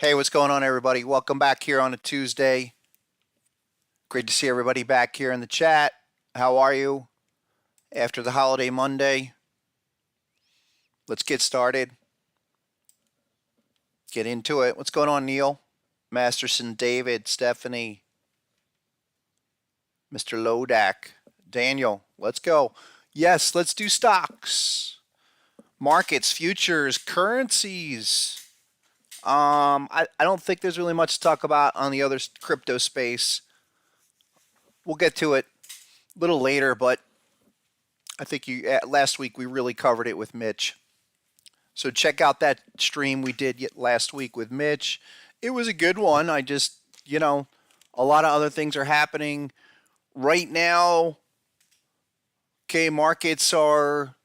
Hey, what's going on, everybody? Welcome back here on a Tuesday. Great to see everybody back here in the chat. How are you after the holiday Monday? Let's get started. Get into it. What's going on, Neil? Masterson, David, Stephanie, Mr. Lodak, Daniel. Let's go. Yes, let's do stocks, markets, futures, currencies. I don't think there's really much to talk about on the other crypto space. We'll get to it a little later, but I think last week we really covered it with Mitch. So check out that stream we did last week with Mitch. It was a good one. I just, a lot of other things are happening right now. Okay, markets are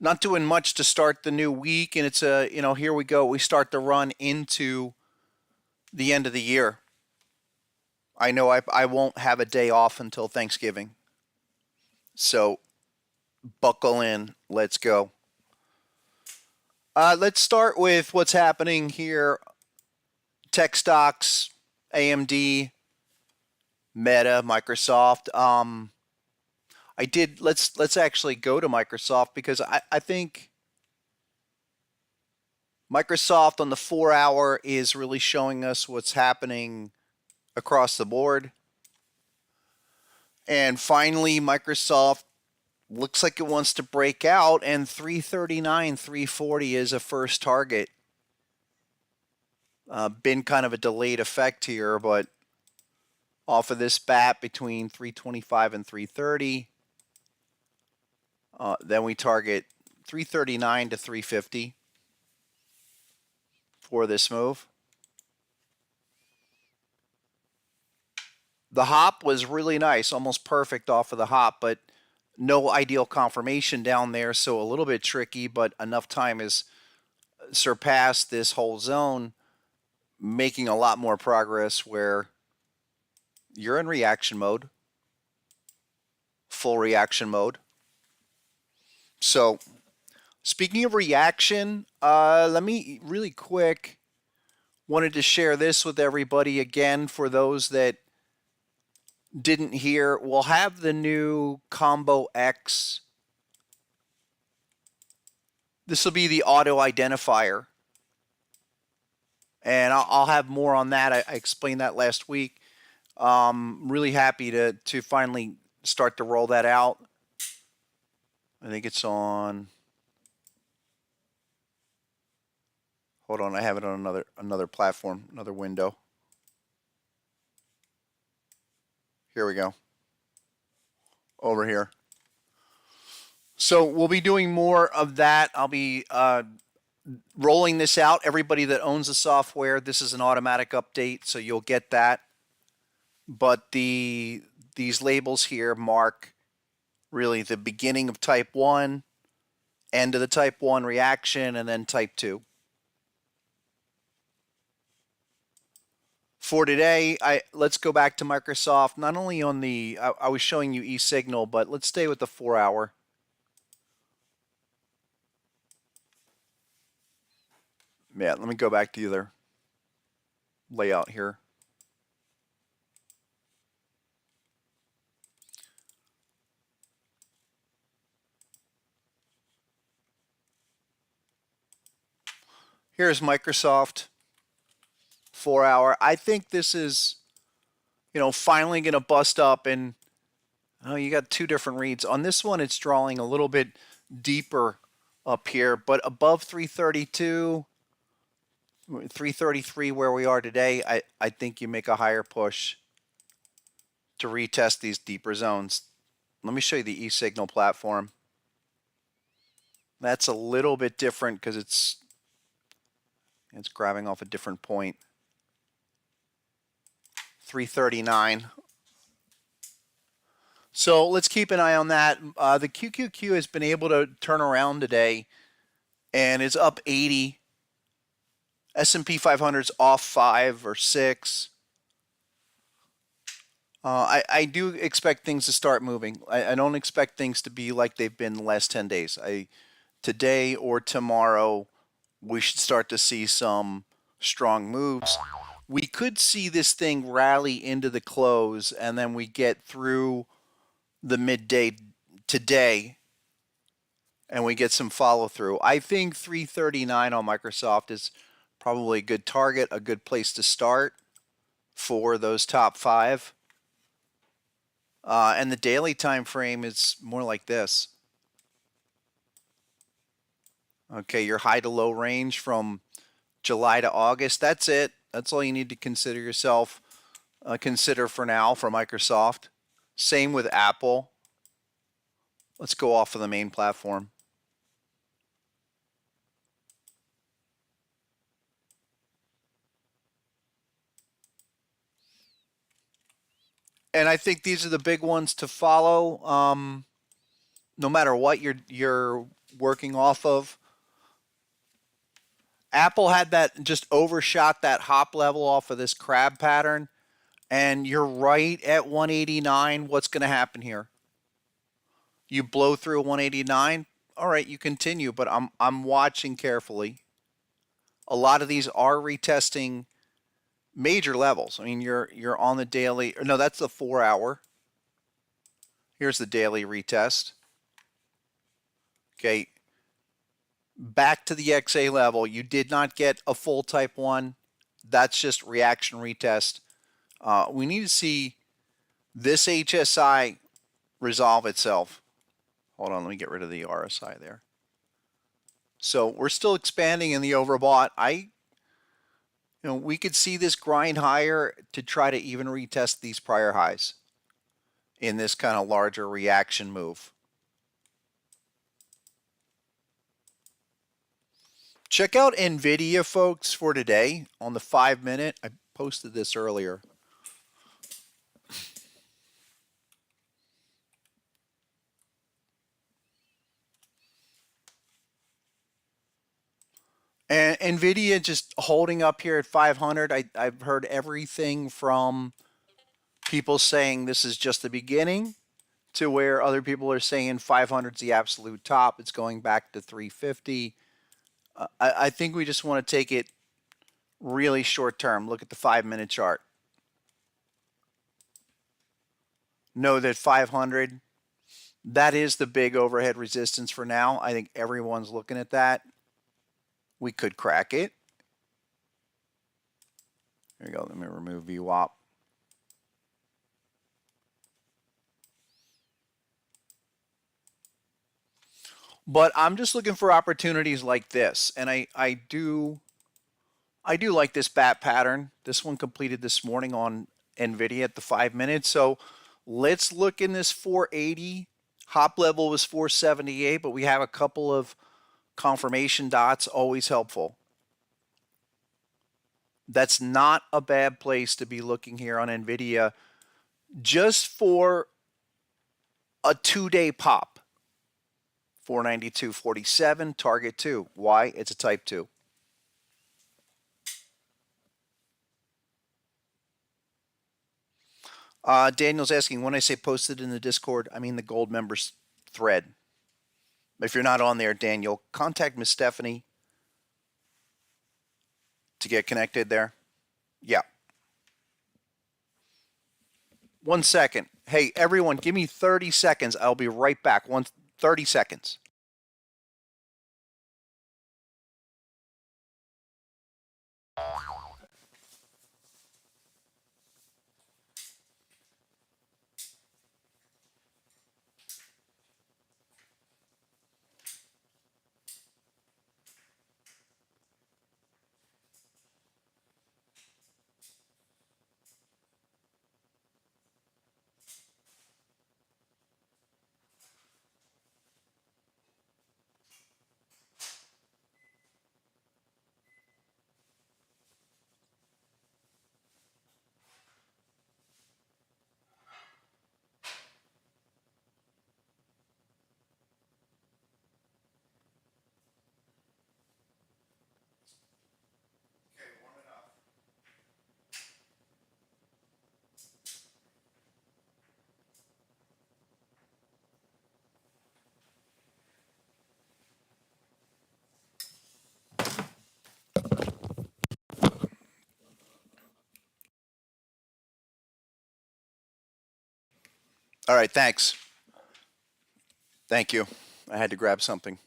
not doing much to start the new week, and it's here we go. We start the run into the end of the year. I know I won't have a day off until Thanksgiving. So buckle in. Let's go. Let's start with what's happening here. Tech stocks, AMD, Meta, Microsoft. Let's actually go to Microsoft because I think Microsoft on the 4-hour is really showing us what's happening across the board. And finally, Microsoft looks like it wants to break out, and 339, 340 is a first target. Been kind of a delayed effect here, but off of this bat between 325 and 330. Then we target 339 to 350 for this move. The hop was really nice, almost perfect off of the hop, but no ideal confirmation down there, so a little bit tricky, but enough time has surpassed this whole zone, making a lot more progress where you're in reaction mode, full reaction mode. So speaking of reaction, let me really quick, wanted to share this with everybody again for those that didn't hear. We'll have the new Combo X. This will be the auto identifier. And I'll have more on that. I explained that last week. Really happy to finally start to roll that out. I think it's on. Hold on, I have it on another platform, another window. Here we go. Over here. So we'll be doing more of that. I'll be rolling this out. Everybody that owns the software, this is an automatic update, so you'll get that. But these labels here mark really the beginning of type 1, end of the type 1 reaction, and then type 2. For today, let's go back to Microsoft. Not only on the, I was showing you e-signal, but let's stay with the 4-hour. Yeah, let me go back to the other layout here. Here's Microsoft 4-hour. I think this is, finally going to bust up, and you got two different reads. On this one, it's drawing a little bit deeper up here, but above 332, 333 where we are today, I think you make a higher push to retest these deeper zones. Let me show you the e-signal platform. That's a little bit different because it's grabbing off a different point. 339. So let's keep an eye on that. The QQQ has been able to turn around today and is up 80. S&P 500's off 5 or 6. I do expect things to start moving. I don't expect things to be like they've been the last 10 days. Today or tomorrow, we should start to see some strong moves. We could see this thing rally into the close, and then we get through the midday today, and we get some follow through. I think 339 on Microsoft is probably a good target, a good place to start for those top 5. And the daily time frame is more like this. Okay, your high to low range from July to August. That's it. That's all you need to consider yourself. Consider for now for Microsoft. Same with Apple. Let's go off of the main platform. And I think these are the big ones to follow. No matter what you're working off of. Apple had that, just overshot that hop level off of this crab pattern, and you're right at 189. What's going to happen here? You blow through 189. All right, you continue, but I'm watching carefully. A lot of these are retesting major levels. I mean, you're on the daily. No, that's the 4-hour. Here's the daily retest. Okay. Back to the XA level. You did not get a full type 1. That's just reaction retest. We need to see this HSI resolve itself. Hold on, let me get rid of the RSI there. So we're still expanding in the overbought. We could see this grind higher to try to even retest these prior highs in this kind of larger reaction move. Check out Nvidia, folks, for today on the 5-minute. I posted this earlier. And Nvidia just holding up here at 500. I've heard everything from people saying this is just the beginning to where other people are saying 500 is the absolute top. It's going back to 350. I think we just want to take it really short term. Look at the 5-minute chart. Know that 500, that is the big overhead resistance for now. I think everyone's looking at that. We could crack it. There you go. Let me remove VWAP. But I'm just looking for opportunities like this. And I do like this bat pattern. This one completed this morning on Nvidia at the 5 minutes. So let's look in this 480. Hop level was 478, but we have a couple of confirmation dots, always helpful. That's not a bad place to be looking here on Nvidia just for a 2-day pop. 492.47, target 2. Why? It's a type 2. Daniel's asking, when I say posted in the Discord, I mean the gold members thread. If you're not on there, Daniel, contact Miss Stephanie to get connected there. Yeah. 1 second. Hey, everyone, give me 30 seconds. I'll be right back. 30 seconds. All right, thanks. Thank you. I had to grab something.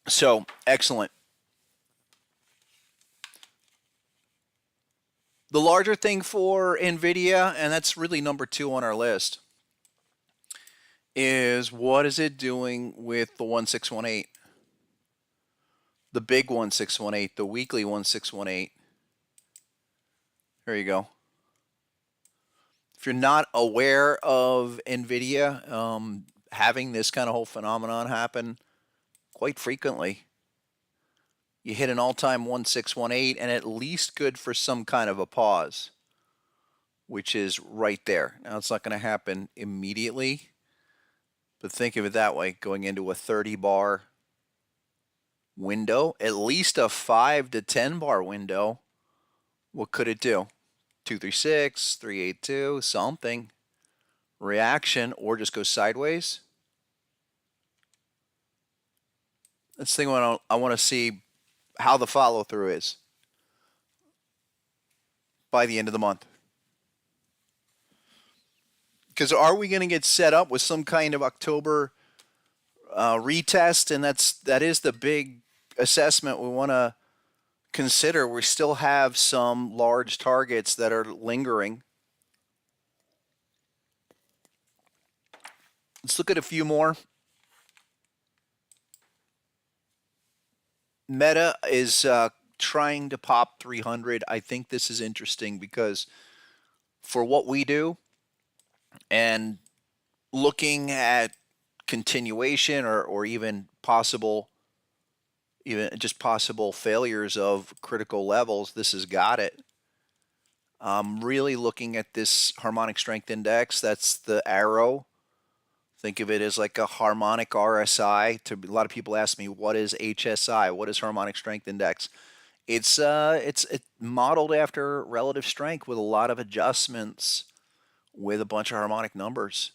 So, excellent. The larger thing for Nvidia, and that's really number 2 on our list, is what is it doing with the 1618? The big 1618, the weekly 1618. There you go. If you're not aware of Nvidia having this kind of whole phenomenon happen quite frequently, you hit an all-time 1618 and at least good for some kind of a pause, which is right there. Now, it's not going to happen immediately, but think of it that way, going into a 30-bar window, at least a 5 to 10-bar window, what could it do? 236, 382, something. Reaction, or just go sideways. That's the thing I want to see how the follow-through is by the end of the month. Because are we going to get set up with some kind of October retest? And that is the big assessment we want to consider. We still have some large targets that are lingering. Let's look at a few more. Meta is trying to pop 300. I think this is interesting because for what we do and looking at continuation or even just possible failures of critical levels, this has got it. Really looking at this harmonic strength index, that's the arrow. Think of it as like a harmonic RSI. A lot of people ask me, what is HSI? What is harmonic strength index? It's modeled after relative strength with a lot of adjustments with a bunch of harmonic numbers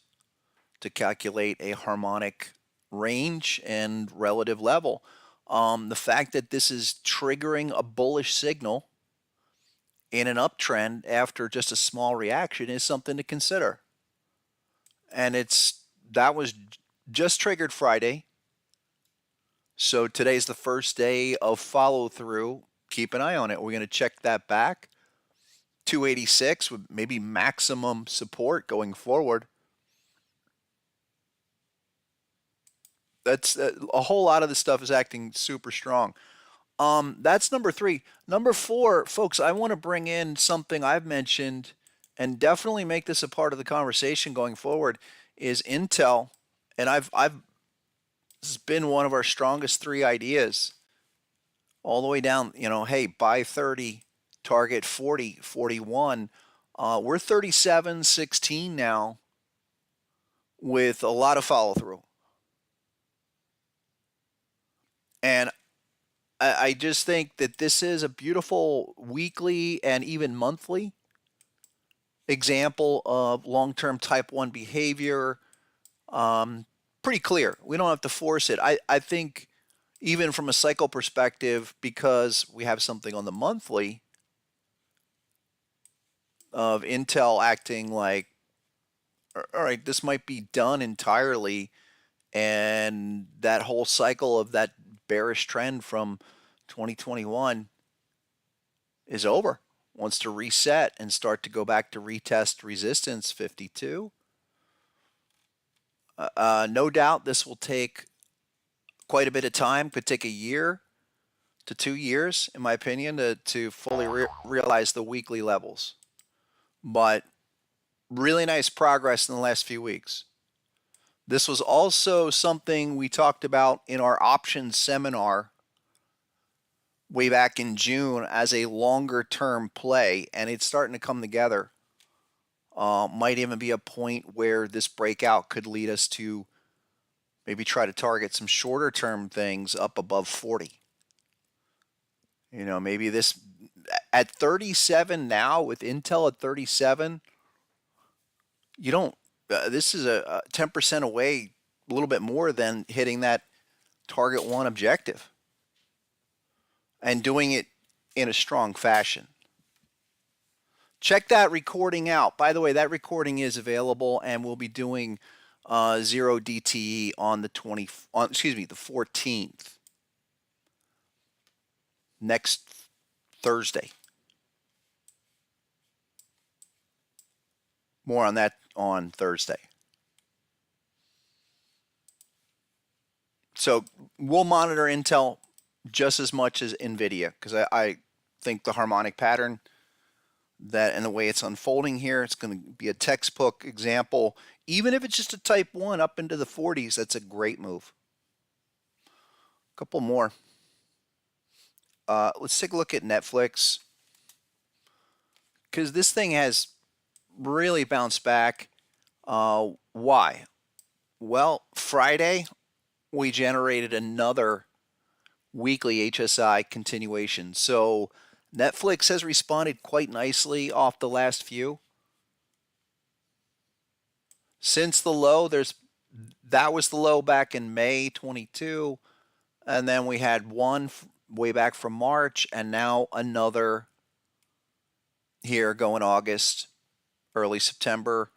to calculate a harmonic range and relative level. The fact that this is triggering a bullish signal in an uptrend after just a small reaction is something to consider. And that was just triggered Friday. So today's the first day of follow through. Keep an eye on it. We're going to check that back. 286 with maybe maximum support going forward. That's a whole lot of the stuff is acting super strong. That's number 3. Number 4, folks, I want to bring in something I've mentioned and definitely make this a part of the conversation going forward is Intel. And this has been one of our strongest 3 ideas all the way down, hey, buy 30, target 40, 41. We're 37.16 now with a lot of follow through. And I just think that this is a beautiful weekly and even monthly example of long-term type 1 behavior. Pretty clear. We don't have to force it. I think even from a cycle perspective, because we have something on the monthly of Intel acting like, all right, this might be done entirely, and that whole cycle of that bearish trend from 2021 is over. Wants to reset and start to go back to retest resistance 52. No doubt this will take quite a bit of time. Could take a year to 2 years, in my opinion, to fully realize the weekly levels. But really nice progress in the last few weeks. This was also something we talked about in our options seminar way back in June as a longer term play, and it's starting to come together. Might even be a point where this breakout could lead us to maybe try to target some shorter term things up above 40. Maybe this at 37 now with Intel at 37, you don't, this is a 10% away, a little bit more than hitting that target 1 objective and doing it in a strong fashion. Check that recording out. By the way, that recording is available, and we'll be doing 0 DTE on the 14th, next Thursday. More on that on Thursday. So we'll monitor Intel just as much as Nvidia, because I think the harmonic pattern that and the way it's unfolding here, it's going to be a textbook example. Even if it's just a type 1 up into the 40s, that's a great move. A couple more. Let's take a look at Netflix, because this thing has really bounced back. Why? Well, Friday, we generated another weekly HSI continuation. So Netflix has responded quite nicely off the last few. Since the low, that was the low back in May 22, and then we had one way back from March, and now another here going August, early September,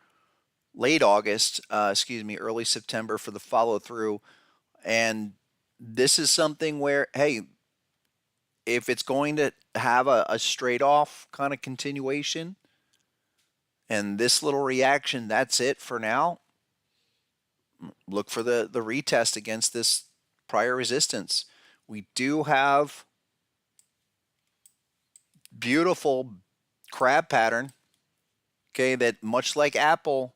late August, early September for the follow through. And this is something where, hey, if it's going to have a straight off kind of continuation and this little reaction, that's it for now. Look for the retest against this prior resistance. We do have beautiful crab pattern, okay, that much like Apple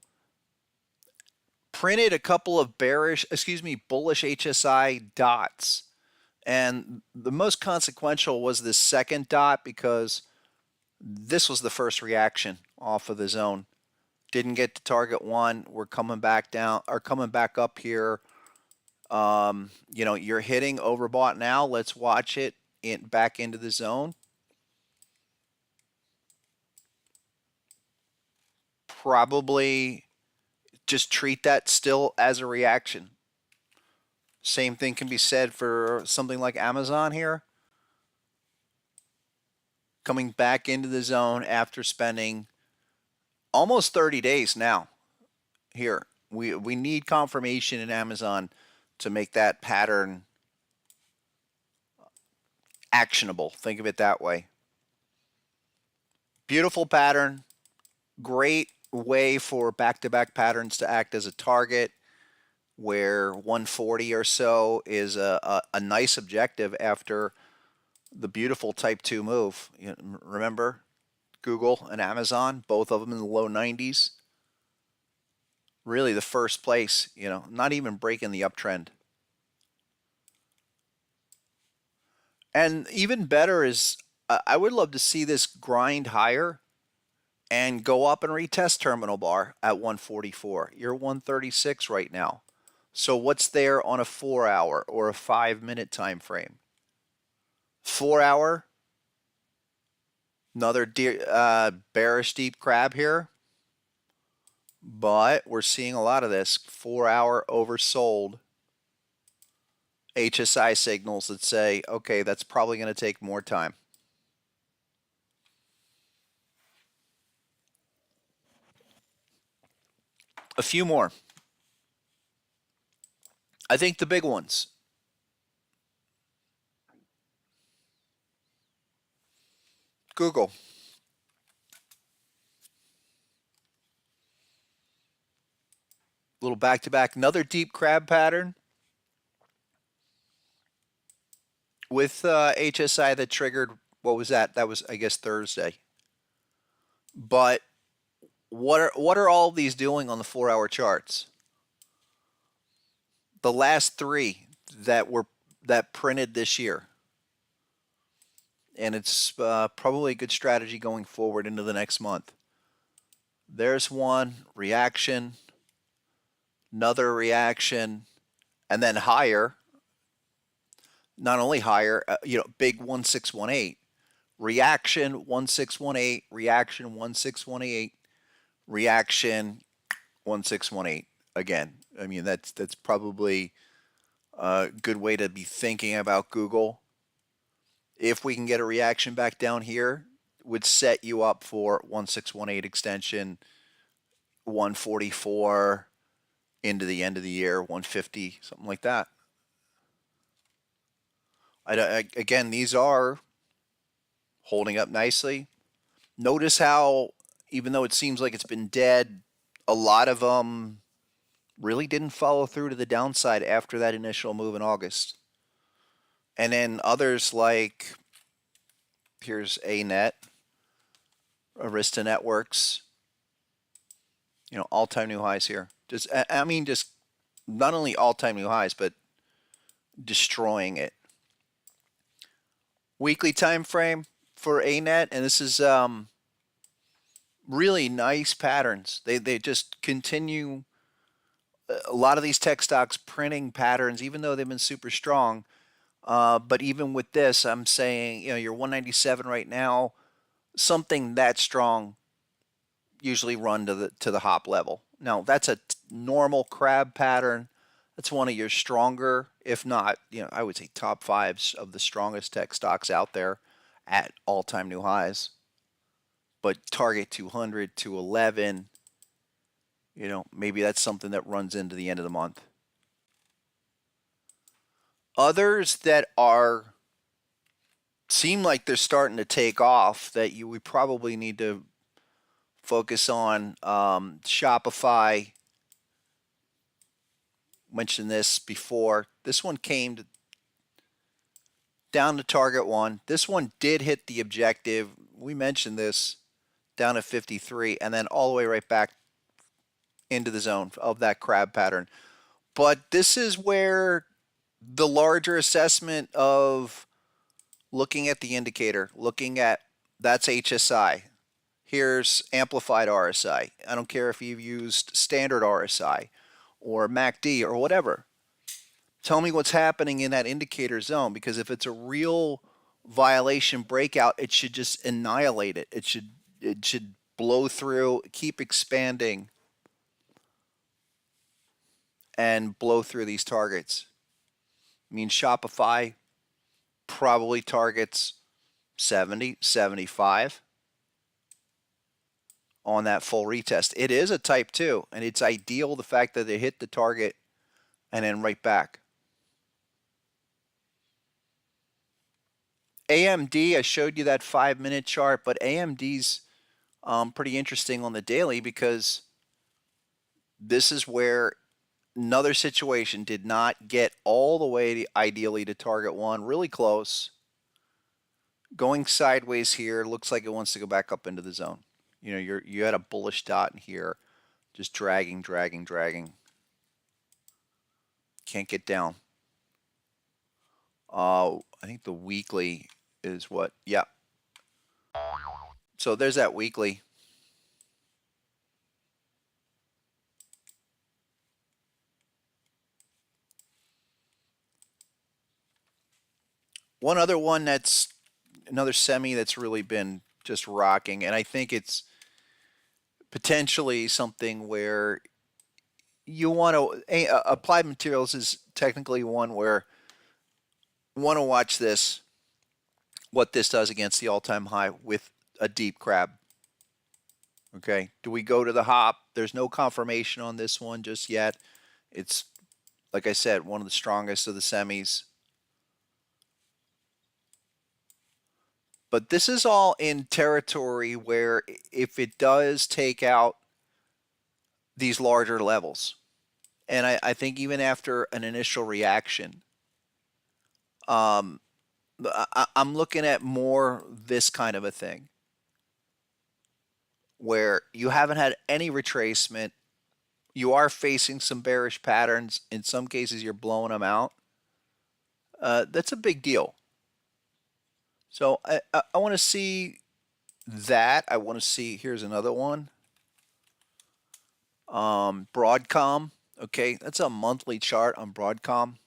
printed a couple of bullish HSI dots. And the most consequential was this second dot because this was the first reaction off of the zone. Didn't get to target one. We're coming back down or coming back up here. You're hitting overbought now. Let's watch it back into the zone. Probably just treat that still as a reaction. Same thing can be said for something like Amazon here. Coming back into the zone after spending almost 30 days now here. We need confirmation in Amazon to make that pattern actionable. Think of it that way. Beautiful pattern. Great way for back-to-back patterns to act as a target where 140 or so is a nice objective after the beautiful type 2 move. Remember Google and Amazon, both of them in the low 90s. Really the first place, not even breaking the uptrend. And even better is I would love to see this grind higher and go up and retest terminal bar at 144. You're 136 right now. So what's there on a 4-hour or a 5-minute time frame? 4-hour, another bearish deep crab here. But we're seeing a lot of this 4-hour oversold HSI signals that say, okay, that's probably going to take more time. A few more. I think the big ones. Google. Little back-to-back, another deep crab pattern with HSI that triggered, what was that? That was, I guess, Thursday. But what are all of these doing on the 4-hour charts? The last three that printed this year. And it's probably a good strategy going forward into the next month. There's one reaction, another reaction, and then higher. Not only higher, big 1618. Reaction 1618, reaction 1618, reaction 1618 again. I mean, that's probably a good way to be thinking about Google. If we can get a reaction back down here, would set you up for 1618 extension, 144 into the end of the year, 150, something like that. Again, these are holding up nicely. Notice how, even though it seems like it's been dead, a lot of them really didn't follow through to the downside after that initial move in August. And then others like, here's ANET, Arista Networks, all-time new highs here. Just not only all-time new highs, but destroying it. Weekly time frame for ANET, and this is really nice patterns. They just continue. A lot of these tech stocks printing patterns, even though they've been super strong. But even with this, I'm saying, you're 197 right now. Something that strong usually run to the hop level. Now, that's a normal crab pattern. That's one of your stronger, if not, I would say top 5s of the strongest tech stocks out there at all-time new highs. But target 200, 211, maybe that's something that runs into the end of the month. Others that seem like they're starting to take off that we probably need to focus on, Shopify. Mentioned this before. This one came down to target one. This one did hit the objective. We mentioned this down at 53 and then all the way right back into the zone of that crab pattern. But this is where the larger assessment of looking at the indicator, looking at that's HSI. Here's amplified RSI. I don't care if you've used standard RSI or MACD or whatever. Tell me what's happening in that indicator zone, because if it's a real violation breakout, it should just annihilate it. It should blow through, keep expanding, and blow through these targets. I mean, Shopify probably targets 70, 75 on that full retest. It is a type 2, and it's ideal the fact that they hit the target and then right back. AMD, I showed you that 5-minute chart, but AMD's pretty interesting on the daily, because this is where another situation did not get all the way to, ideally to target one, really close. Going sideways here, looks like it wants to go back up into the zone. You know, you had a bullish dot in here, just dragging. Can't get down. I think the weekly is what? Yeah. So there's that weekly. One other one that's another semi that's really been just rocking, and I think it's potentially something where you want to, Applied Materials is technically one where you want to watch this, what this does against the all-time high with a deep crab. Okay, do we go to the hop? There's no confirmation on this one just yet. It's, like I said, one of the strongest of the semis. But this is all in territory where if it does take out these larger levels, and I think even after an initial reaction, I'm looking at more this kind of a thing, where you haven't had any retracement, you are facing some bearish patterns, in some cases you're blowing them out. That's a big deal. So I want to see that. I want to see, here's another one. Broadcom, okay, that's a monthly chart on Broadcom.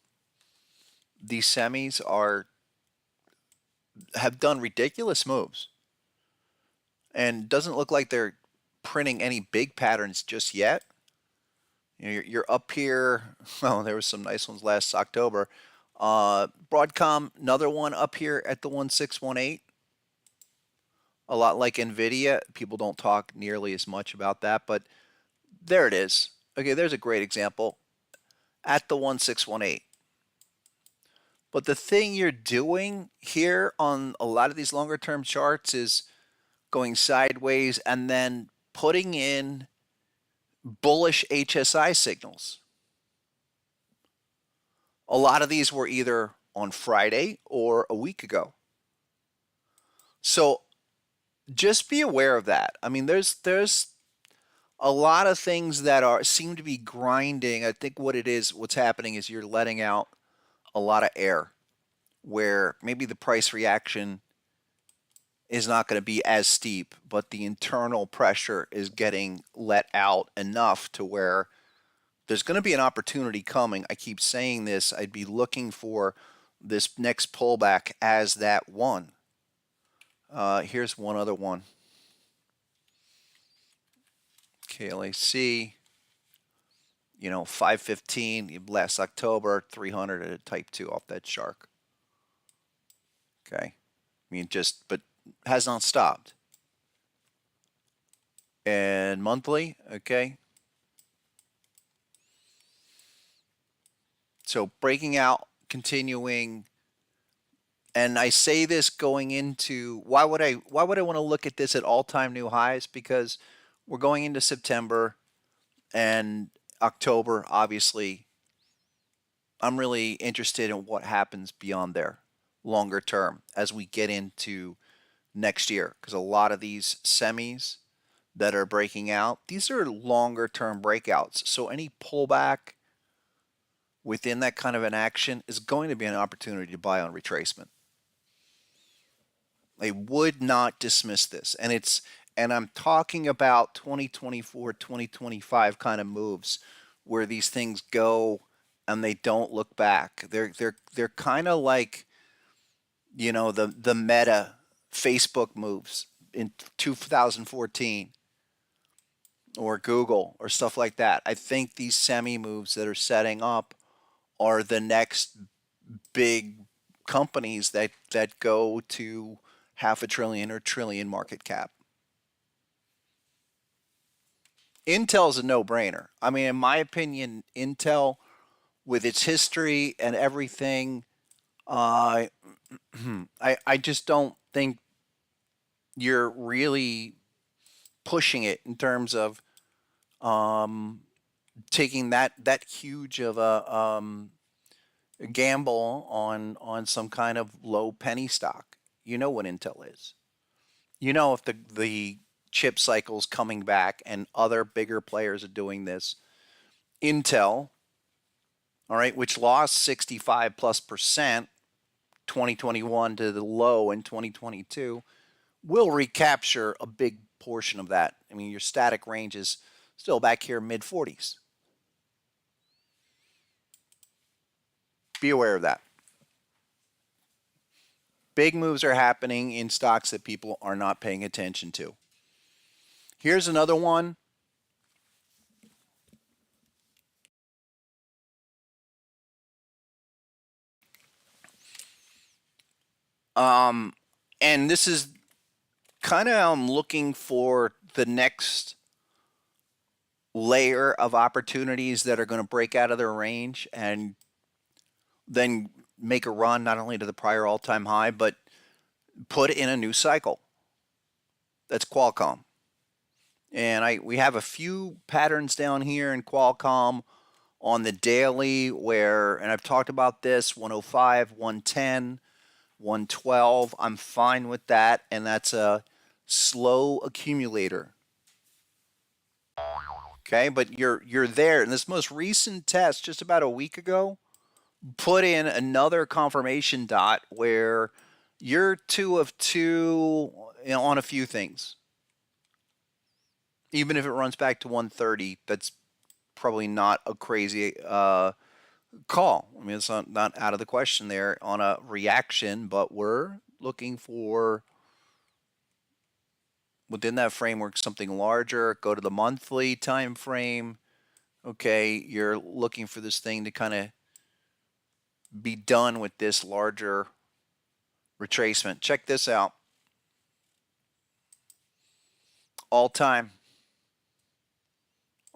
These semis have done ridiculous moves, and doesn't look like they're printing any big patterns just yet. You know, you're up here. Oh, there was some nice ones last October. Broadcom, another one up here at the 1618. A lot like Nvidia. People don't talk nearly as much about that, but there it is. Okay, there's a great example at the 1618. But the thing you're doing here on a lot of these longer term charts is going sideways and then putting in bullish HSI signals. A lot of these were either on Friday or a week ago. So just be aware of that. I mean, there's a lot of things that seem to be grinding. I think what's happening is you're letting out a lot of air, where maybe the price reaction is not going to be as steep, but the internal pressure is getting let out enough to where there's going to be an opportunity coming. I keep saying this. I'd be looking for this next pullback as that one. Here's one other one. KLAC, 515 last October, 300 at a type 2 off that shark. Okay. But has not stopped. And monthly, okay. So breaking out, continuing, and I say this going into, why would I want to look at this at all-time new highs? Because we're going into September and October, obviously. I'm really interested in what happens beyond there. longer term as we get into next year, because a lot of these semis that are breaking out, these are longer term breakouts. So any pullback within that kind of an action is going to be an opportunity to buy on retracement. I would not dismiss this. And I'm talking about 2024, 2025 kind of moves where these things go and they don't look back. They're kind of like, the Meta Facebook moves in 2014 or Google or stuff like that. I think these semi moves that are setting up are the next big companies that go to half a trillion or trillion market cap. Intel's a no-brainer. I mean, in my opinion, Intel, with its history and everything, uh, I just don't think you're really pushing it in terms of um, taking that huge of a gamble on some kind of low penny stock. You know what Intel is. You know if the chip cycle's coming back and other bigger players are doing this. Intel, all right, which lost 65 plus percent 2021 to the low in 2022, will recapture a big portion of that. I mean, your static range is still back here mid 40s. Be aware of that. Big moves are happening in stocks that people are not paying attention to. Here's another one. Um, and this is kind of I'm looking for the next layer of opportunities that are going to break out of their range and then make a run not only to the prior all-time high, but put in a new cycle. That's Qualcomm. And we have a few patterns down here in Qualcomm on the daily where, and I've talked about this, 105, 110, 112. I'm fine with that, and that's a slow accumulator. Okay, but you're there. In this most recent test, just about a week ago, put in another confirmation dot where you're two of two, on a few things. Even if it runs back to 130, that's probably not a crazy call. I mean, it's not out of the question there on a reaction, but we're looking for within that framework something larger. Go to the monthly time frame. Okay, you're looking for this thing to kind of be done with this larger retracement. Check this out. All time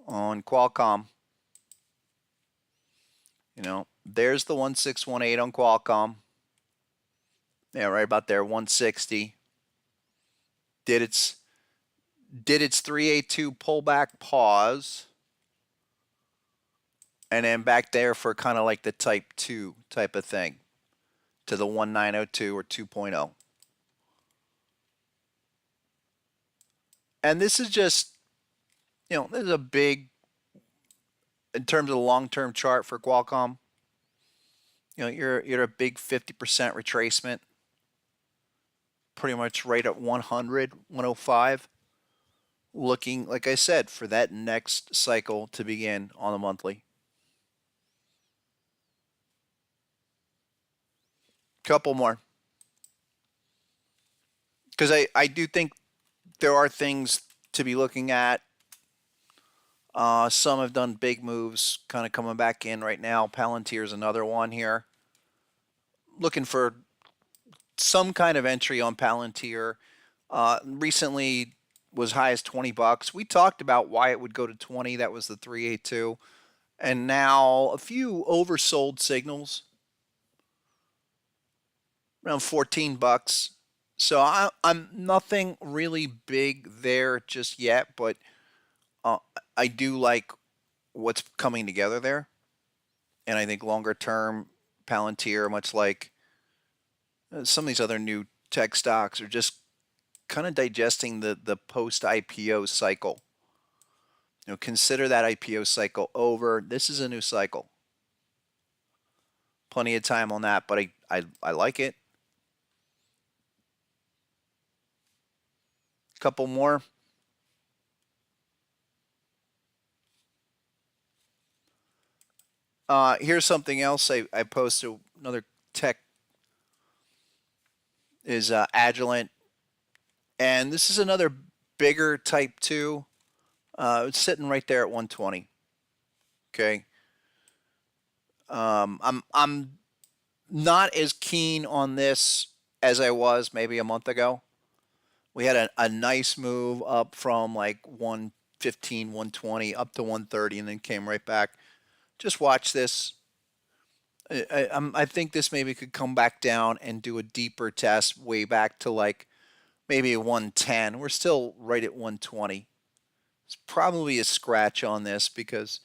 on Qualcomm. There's the 1618 on Qualcomm. Yeah, right about there, 160. Did its 382 pullback pause, and then back there for kind of like the type 2 type of thing to the 1902 or 2.0. And this is just, this is a big, in terms of the long-term chart for Qualcomm, you're a big 50% retracement, pretty much right at 100, 105. Looking, like I said, for that next cycle to begin on the monthly. Couple more. Because I do think there are things to be looking at. Some have done big moves, kind of coming back in right now. Palantir is another one here. Looking for some kind of entry on Palantir. Recently was high as $20. We talked about why it would go to 20. That was the 382. And now a few oversold signals around $14. So I'm nothing really big there just yet, but uh, I do like what's coming together there. And I think longer term, Palantir, much like Some of these other new tech stocks are just kind of digesting the post IPO cycle. Consider that IPO cycle over. This is a new cycle. Plenty of time on that, but I like it. Couple more. Here's something else I posted. Another tech is Agilent, and this is another bigger type two. It's sitting right there at 120. Okay. I'm not as keen on this as I was maybe a month ago. We had a nice move up from like 115, 120 up to 130, and then came right back. Just watch this. I think this maybe could come back down and do a deeper test way back to like maybe 110. We're still right at 120. It's probably a scratch on this because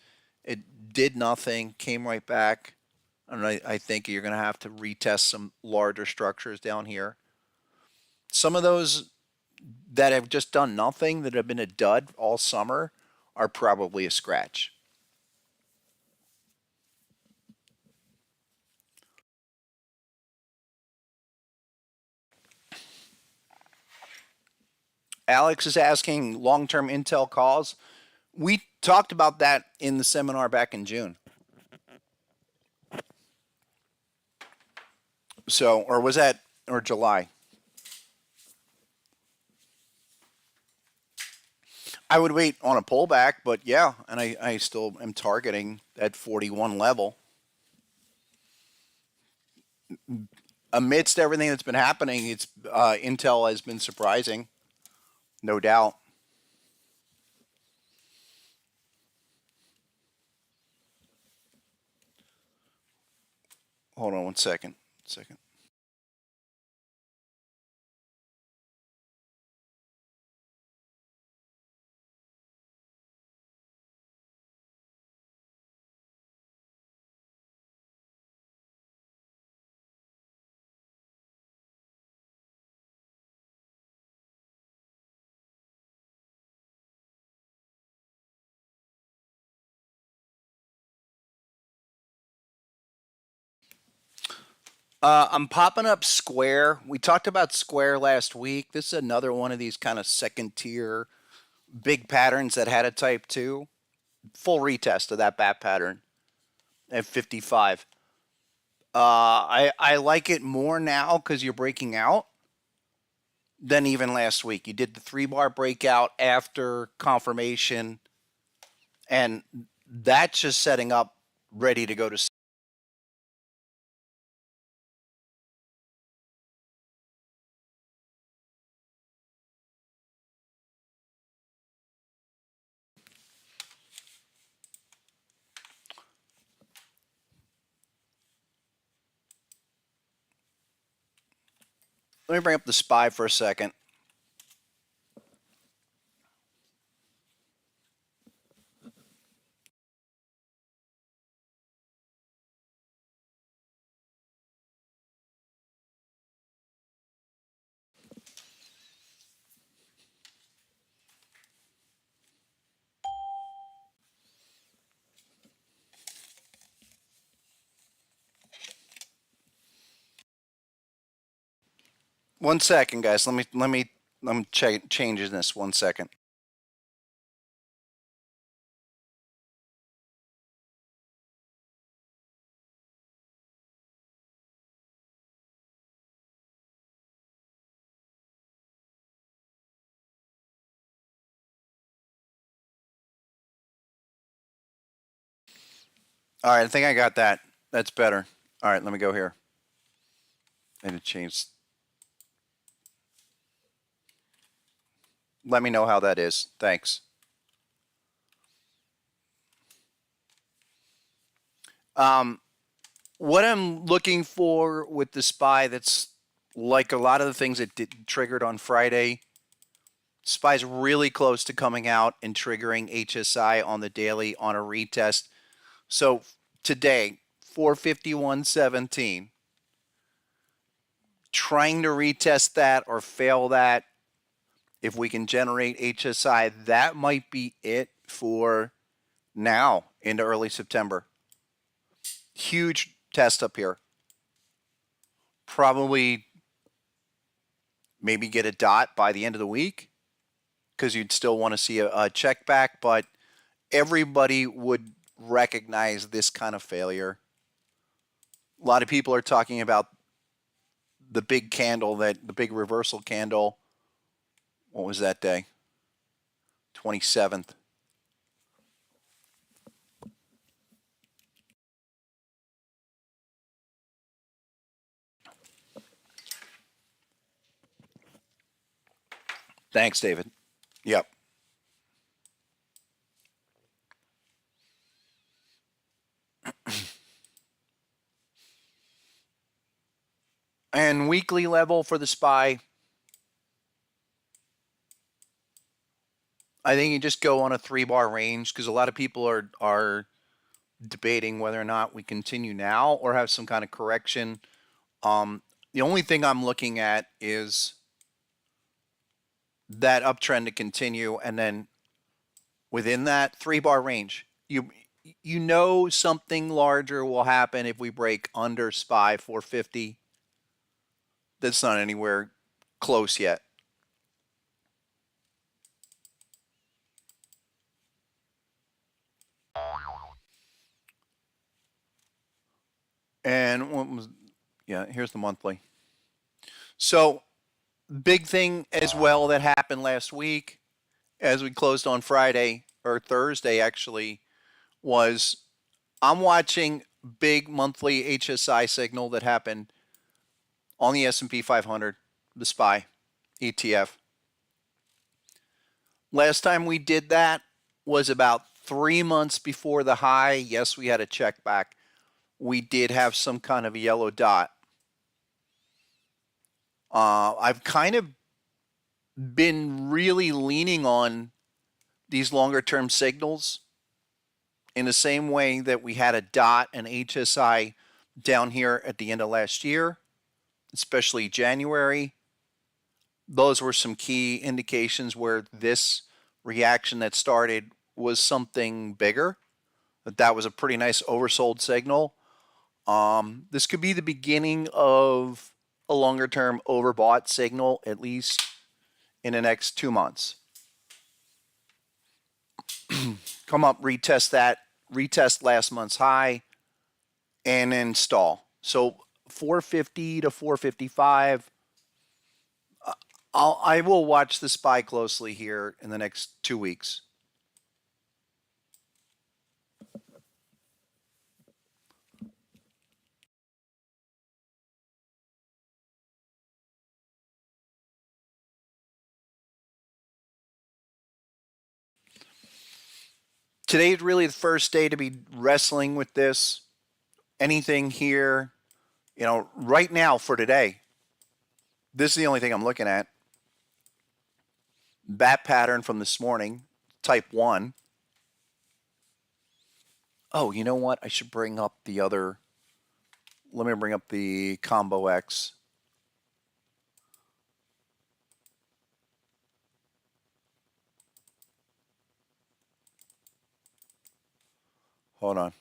it did nothing, came right back. And I think you're going to have to retest some larger structures down here. Some of those that have just done nothing, that have been a dud all summer, are probably a scratch. Alex is asking long-term Intel calls. We talked about that in the seminar back in June. So, or was that, or July? I would wait on a pullback, but yeah, and I still am targeting that 41 level. Amidst everything that's been happening, it's Intel has been surprising, no doubt. Hold on one second. Second. I'm popping up Square. We talked about Square last week. This is another one of these kind of second tier big patterns that had a type 2. Full retest of that bat pattern at 55. I like it more now because you're breaking out than even last week. You did the 3 bar breakout after confirmation, and that's just setting up ready to go to. Let me bring up the SPY for a second. One second, guys. I'm changing this 1 second. All right, I think I got that. That's better. All right, let me go here. And it changed. Let me know how that is. Thanks. What I'm looking for with the SPY, that's like a lot of the things that triggered on Friday. SPY's really close to coming out and triggering HSI on the daily on a retest. So today, 451.17. trying to retest that or fail that. If we can generate HSI, that might be it for now into early September. Huge test up here. Probably maybe get a dot by the end of the week because you'd still want to see a check back, but everybody would recognize this kind of failure. A lot of people are talking about the big candle, the big reversal candle. What was that day? 27th. Thanks, David. Yep. And weekly level for the SPY, I think you just go on a 3-bar range because a lot of people are debating whether or not we continue now or have some kind of correction. The only thing I'm looking at is that uptrend to continue, and then within that 3-bar range, you know something larger will happen if we break under SPY 450. That's not anywhere close yet. And what was, yeah, here's the monthly. So big thing as well that happened last week as we closed on Friday or Thursday actually was I'm watching big monthly HSI signal that happened on the S&P 500, the SPY ETF. Last time we did that was about 3 months before the high. Yes, we had a check back. We did have some kind of a yellow dot. I've kind of been really leaning on these longer term signals in the same way that we had a dot and HSI down here at the end of last year, especially January. Those were some key indications where this reaction that started was something bigger. That was a pretty nice oversold signal. This could be the beginning of a longer term overbought signal, at least in the next 2 months. Come up, retest that, retest last month's high, and then stall. So 450 to 455. I will watch the SPY closely here in the next 2 weeks. Today's really the first day to be wrestling with this. Anything here, right now for today, this is the only thing I'm looking at. Bat pattern from this morning, type 1. Oh, you know what? I should bring up the other. Let me bring up the Combo X. Hold on.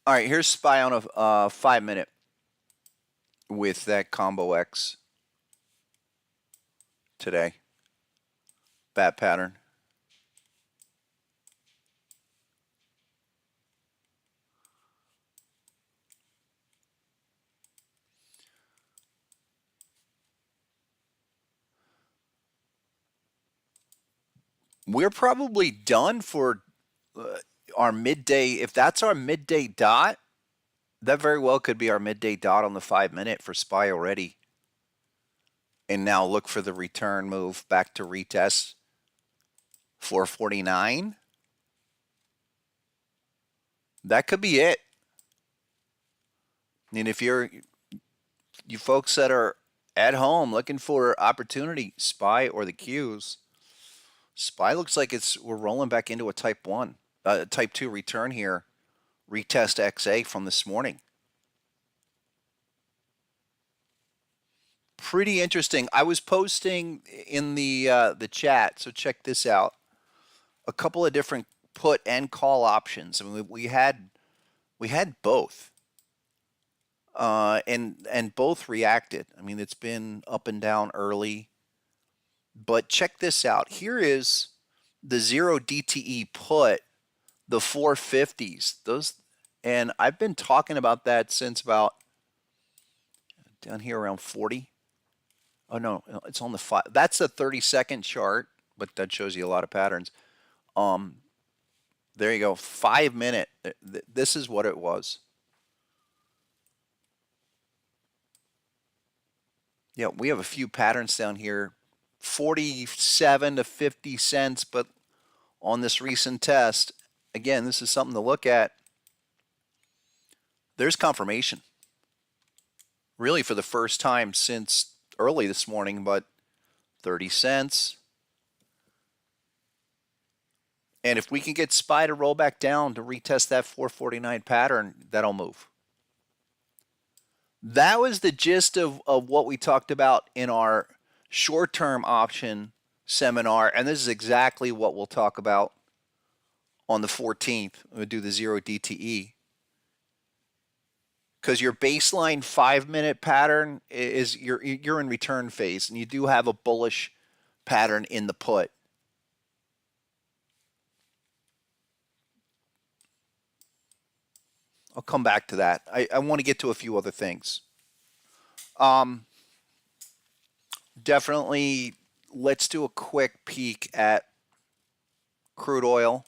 All right, here's SPY on a 5-minute with that Combo X today. Bat pattern. We're probably done for our midday. If that's our midday dot, that very well could be our midday dot on the 5-minute for SPY already. And now look for the return move back to retest 449. That could be it. And if you're you folks that are at home looking for opportunity, SPY or the Qs. SPY looks like we're rolling back into a type 2 return here. Retest XA from this morning. Pretty interesting. I was posting in the chat, so check this out. A couple of different put and call options. I mean, we had both, and both reacted. I mean, it's been up and down early, but check this out. Here is the 0 DTE put, the 450s. And I've been talking about that since about down here around 40. Oh no, it's on the 5. That's a 30-second chart, but that shows you a lot of patterns. There you go, 5-minute. This is what it was. Yeah, we have a few patterns down here, 47 to 50 cents, but on this recent test, again, this is something to look at. There's confirmation. Really for the first time since early this morning, but 30 cents. And if we can get SPY to roll back down to retest that 449 pattern, that'll move. That was the gist of what we talked about in our short-term option seminar, and this is exactly what we'll talk about on the 14th. We'll do the 0 DTE. Because your baseline 5-minute pattern is you're in return phase, and you do have a bullish pattern in the put. I'll come back to that. I want to get to a few other things. Definitely, let's do a quick peek at crude oil,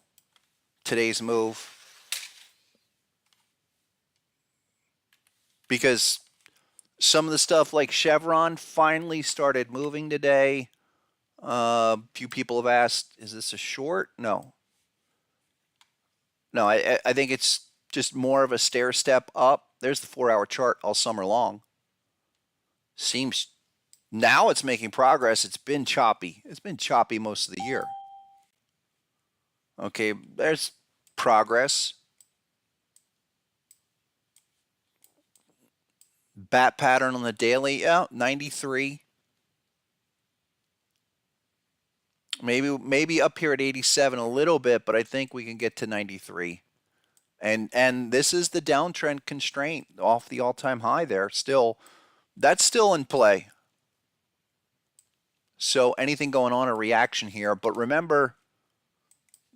today's move. Because some of the stuff like Chevron finally started moving today. A few people have asked, is this a short? No. No, I think it's just more of a stair step up. There's the 4-hour chart all summer long. Seems now it's making progress. It's been choppy. It's been choppy most of the year. Okay, there's progress. Bat pattern on the daily, 93. Maybe up here at 87 a little bit, but I think we can get to 93. And this is the downtrend constraint off the all-time high there. Still, that's still in play. So anything going on, a reaction here. But remember,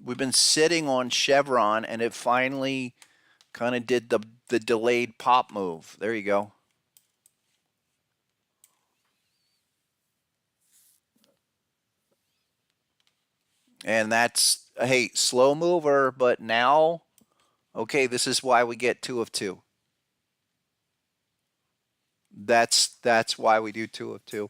we've been sitting on Chevron, and it finally kind of did the delayed pop move. There you go. And that's, hey, slow mover, but now, okay, this is why we get 2 of 2. That's why we do 2 of 2.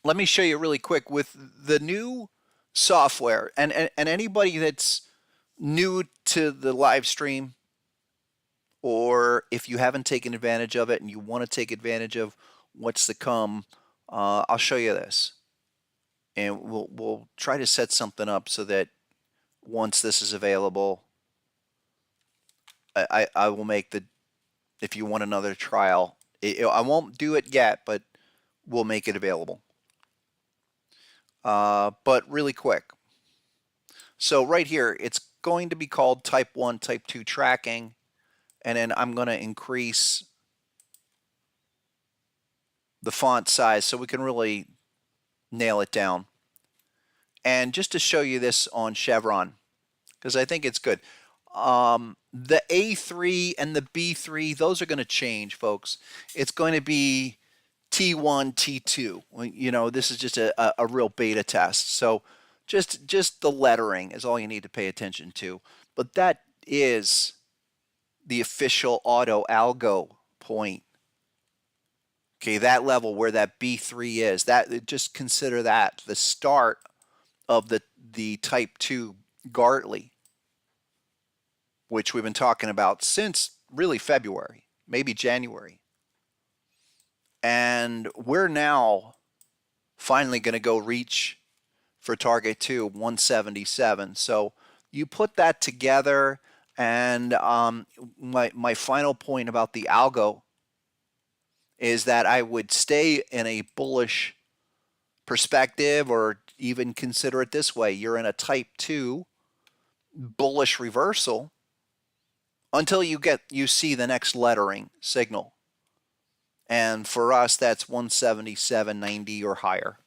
Let me show you really quick with the new software, and anybody that's new to the live stream, or if you haven't taken advantage of it and you want to take advantage of what's to come, I'll show you this. And we'll try to set something up so that once this is available, I will make if you want another trial, I won't do it yet, but we'll make it available. But really quick. So right here, it's going to be called type 1, type 2 tracking. And then I'm going to increase the font size so we can really nail it down. And just to show you this on Chevron, because I think it's good. The A3 and the B3, those are going to change, folks. It's going to be T1, T2. You know, this is just a real beta test. So just the lettering is all you need to pay attention to. But that is the official auto algo point. Okay, that level where that B3 is, that just consider that the start of the type 2 Gartley, which we've been talking about since really February, maybe January. And we're now finally going to go reach for target 2, 177. So you put that together, and my final point about the algo is that I would stay in a bullish perspective, or even consider it this way: you're in a type 2 bullish reversal until you see the next lettering signal. And for us, that's 177.90 or higher.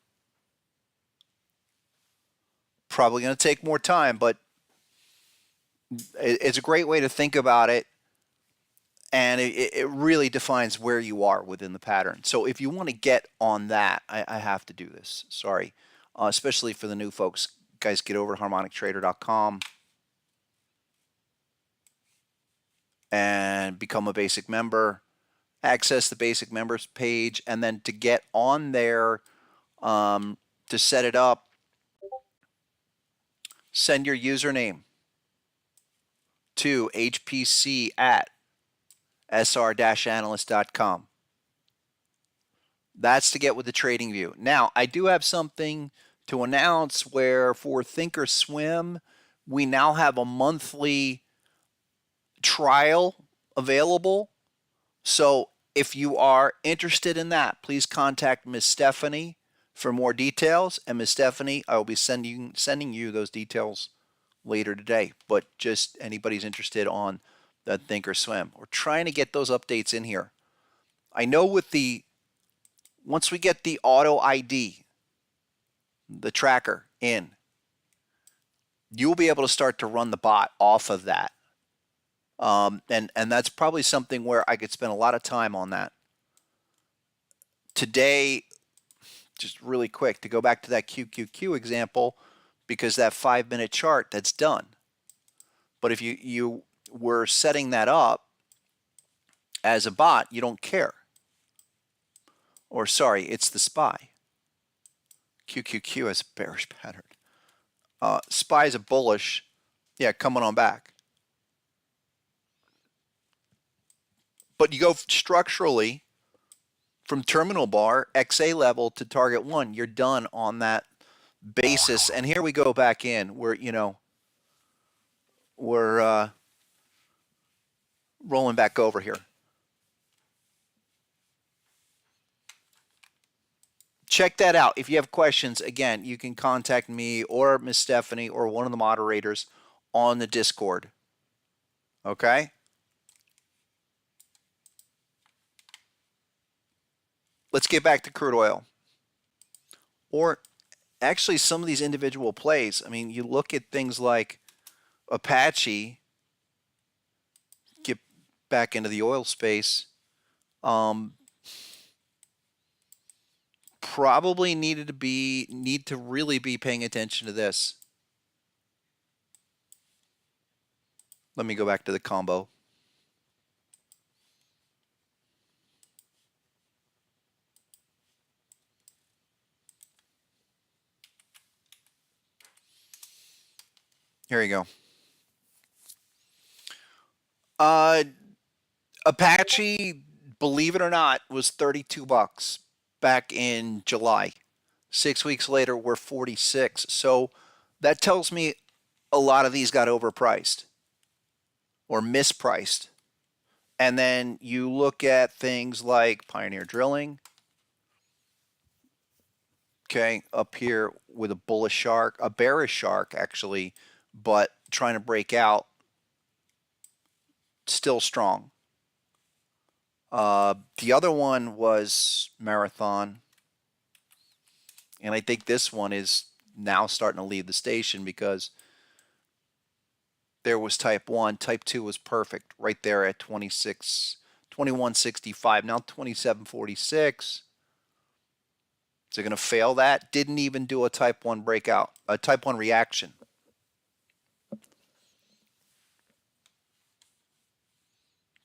Probably going to take more time, but it's a great way to think about it. And it really defines where you are within the pattern. So if you want to get on that, I have to do this. Sorry. Especially for the new folks. Guys, get over to harmonictrader.com and become a basic member. Access the basic members page, and then to get on there, to set it up, send your username to hpc@sr-analyst.com. That's to get with the trading view. Now, I do have something to announce where for Thinkorswim, we now have a monthly trial available. So if you are interested in that, please contact Ms. Stephanie for more details. And Ms. Stephanie, I will be sending you those details later today. But just anybody's interested on the Thinkorswim, we're trying to get those updates in here. I know once we get the auto ID, the tracker in, you'll be able to start to run the bot off of that. And that's probably something where I could spend a lot of time on that. Today, just really quick, to go back to that QQQ example, because that 5-minute chart, that's done. But if you were setting that up as a bot, you don't care. Or sorry, it's the SPY. QQQ is a bearish pattern. SPY is a bullish. Yeah, coming on back. But you go structurally from terminal bar, XA level to target 1. You're done on that basis. And here we go back in. We're rolling back over here. Check that out. If you have questions, again, you can contact me or Miss Stephanie or one of the moderators on the Discord. Okay? Let's get back to crude oil. Or actually some of these individual plays. I mean, you look at things like Apache, get back into the oil space, probably need to really be paying attention to this. Let me go back to the combo. Here you go. Apache, believe it or not, was $32 back in July. 6 weeks later, we're 46. So that tells me a lot of these got overpriced or mispriced. And then you look at things like Pioneer Drilling. Okay, up here with a bullish shark, a bearish shark actually, but trying to break out, still strong. The other one was Marathon. And I think this one is now starting to leave the station because there was type 1. Type 2 was perfect right there at 2165. Now 2746. Is it going to fail that? Didn't even do a type 1 breakout, a type 1 reaction.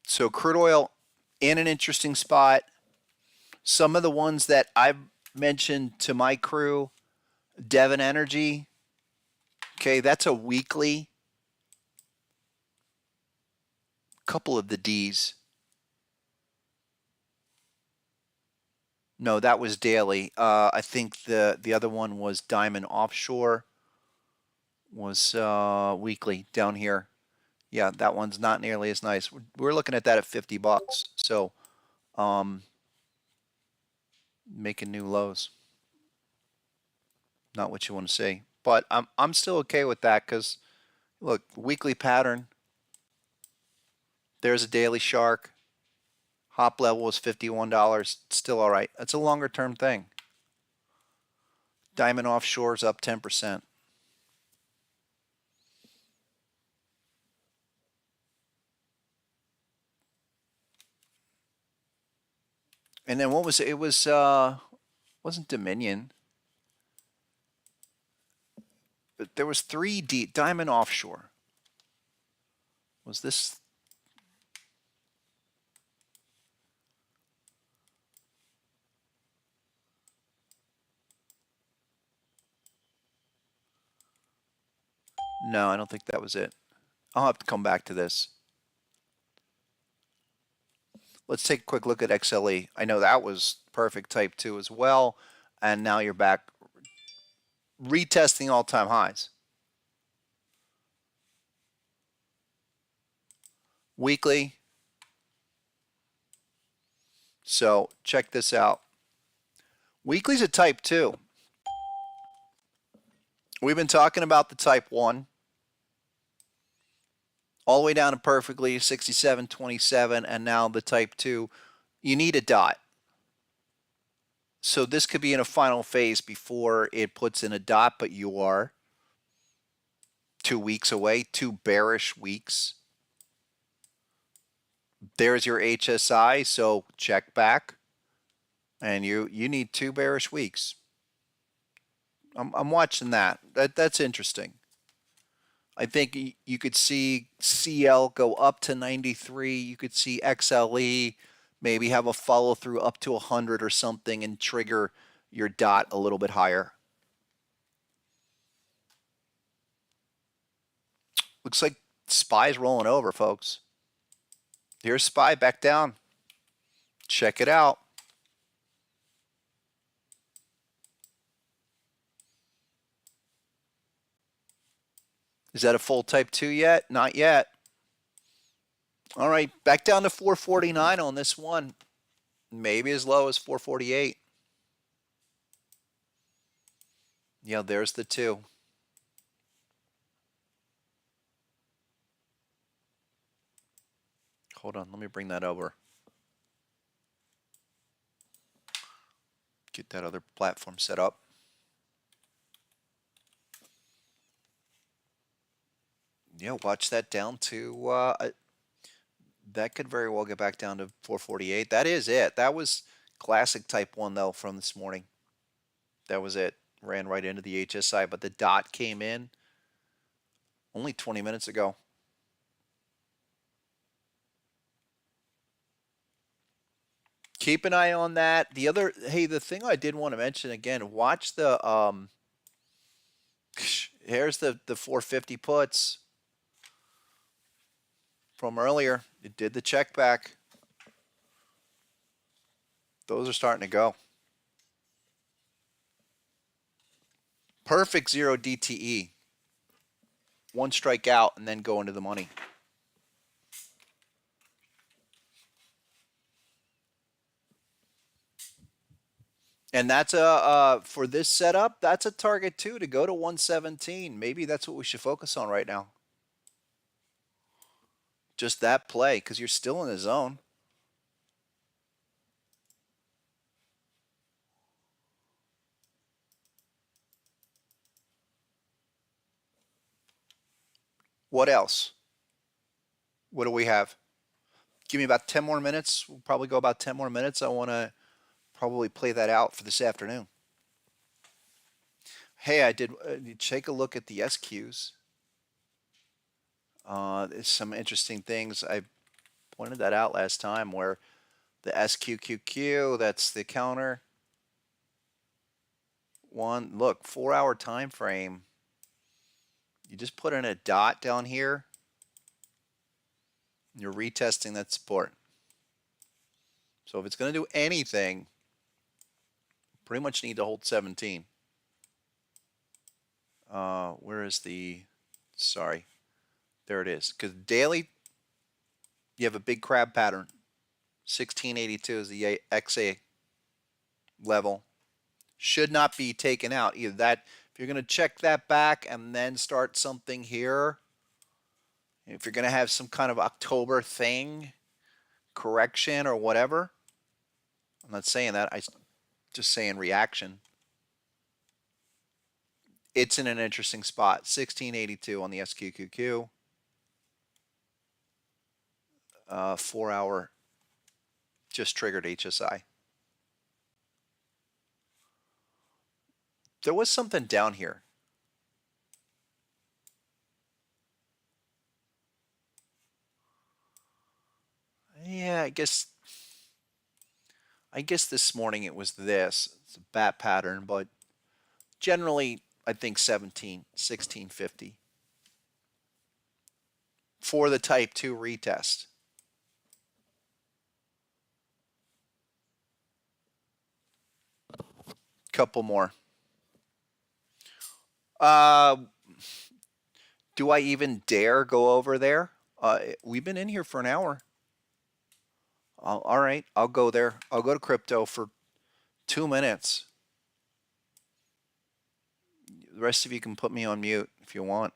So crude oil in an interesting spot. Some of the ones that I've mentioned to my crew, Devon Energy, okay, that's a weekly. Couple of the D's. No, that was daily. I think the other one was Diamond Offshore was weekly down here. Yeah, that one's not nearly as nice. We're looking at that at 50 bucks. So, um, making new lows. Not what you want to see. But I'm still okay with that because look, weekly pattern. There's a daily shark. Hop level was $51. Still all right. That's a longer term thing. Diamond Offshore is up 10%. And then what was it? It was wasn't Dominion. But there was 3D Diamond Offshore. Was this? No, I don't think that was it. I'll have to come back to this. Let's take a quick look at XLE. I know that was perfect type 2 as well. And now you're back retesting all-time highs. Weekly. So check this out. Weekly's a type 2. We've been talking about the type 1 all the way down to perfectly 67.27, and now the type 2. You need a dot. So this could be in a final phase before it puts in a dot, but you are 2 weeks away, 2 bearish weeks. There's your HSI, so check back. And you need 2 bearish weeks. I'm watching that. That's interesting. I think you could see CL go up to 93. You could see XLE maybe have a follow through up to 100 or something and trigger your dot a little bit higher. Looks like SPY's rolling over, folks. Here's SPY back down. Check it out. Is that a full type 2 yet? Not yet. All right, back down to 449 on this one. Maybe as low as 448. Yeah, there's the 2. Hold on, let me bring that over. Get that other platform set up. Yeah, watch that down to, that could very well get back down to 448. That is it. That was classic type 1, though, from this morning. That was it. Ran right into the HSI, but the dot came in only 20 minutes ago. Keep an eye on that. The other, hey, the thing I did want to mention again, watch the, here's the 450 puts from earlier. It did the check back. Those are starting to go. Perfect 0 DTE. One strike out and then go into the money. And that's a for this setup, that's a target too to go to 117. Maybe that's what we should focus on right now. Just that play because you're still in the zone. What else? What do we have? Give me about 10 more minutes. We'll probably go about 10 more minutes. I want to probably play that out for this afternoon. Hey, I did take a look at the SQs. There's some interesting things. I pointed that out last time where the SQQQ, that's the counter. One, look, 4-hour time frame. You just put in a dot down here. You're retesting that support. So if it's going to do anything, Pretty much need to hold 17. Where is the, sorry, there it is. Because daily, you have a big crab pattern. 1682 is the XA level. Should not be taken out. Either that, if you're going to check that back and then start something here, if you're going to have some kind of October thing, correction or whatever, I'm not saying that, I just saying reaction. It's in an interesting spot. 1682 on the SQQQ. 4 hour just triggered HSI. There was something down here. Yeah, I guess this morning it was this. It's a bat pattern, but generally I think 1650 for the type 2 retest. Couple more. Do I even dare go over there? We've been in here for an hour. All right, I'll go there. I'll go to crypto for 2 minutes. The rest of you can put me on mute if you want.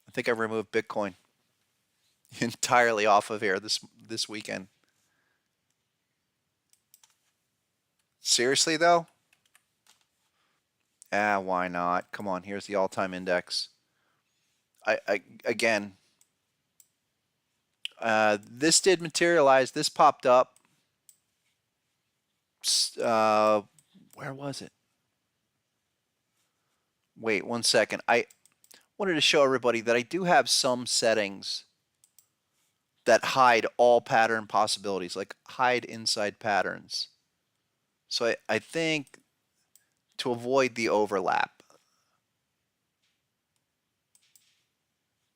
I think I removed Bitcoin entirely off of here this weekend. Seriously though? Why not? Come on, here's the all-time index. Again, this did materialize. This popped up. Where was it? Wait 1 second. I wanted to show everybody that I do have some settings that hide all pattern possibilities, like hide inside patterns. So I think to avoid the overlap.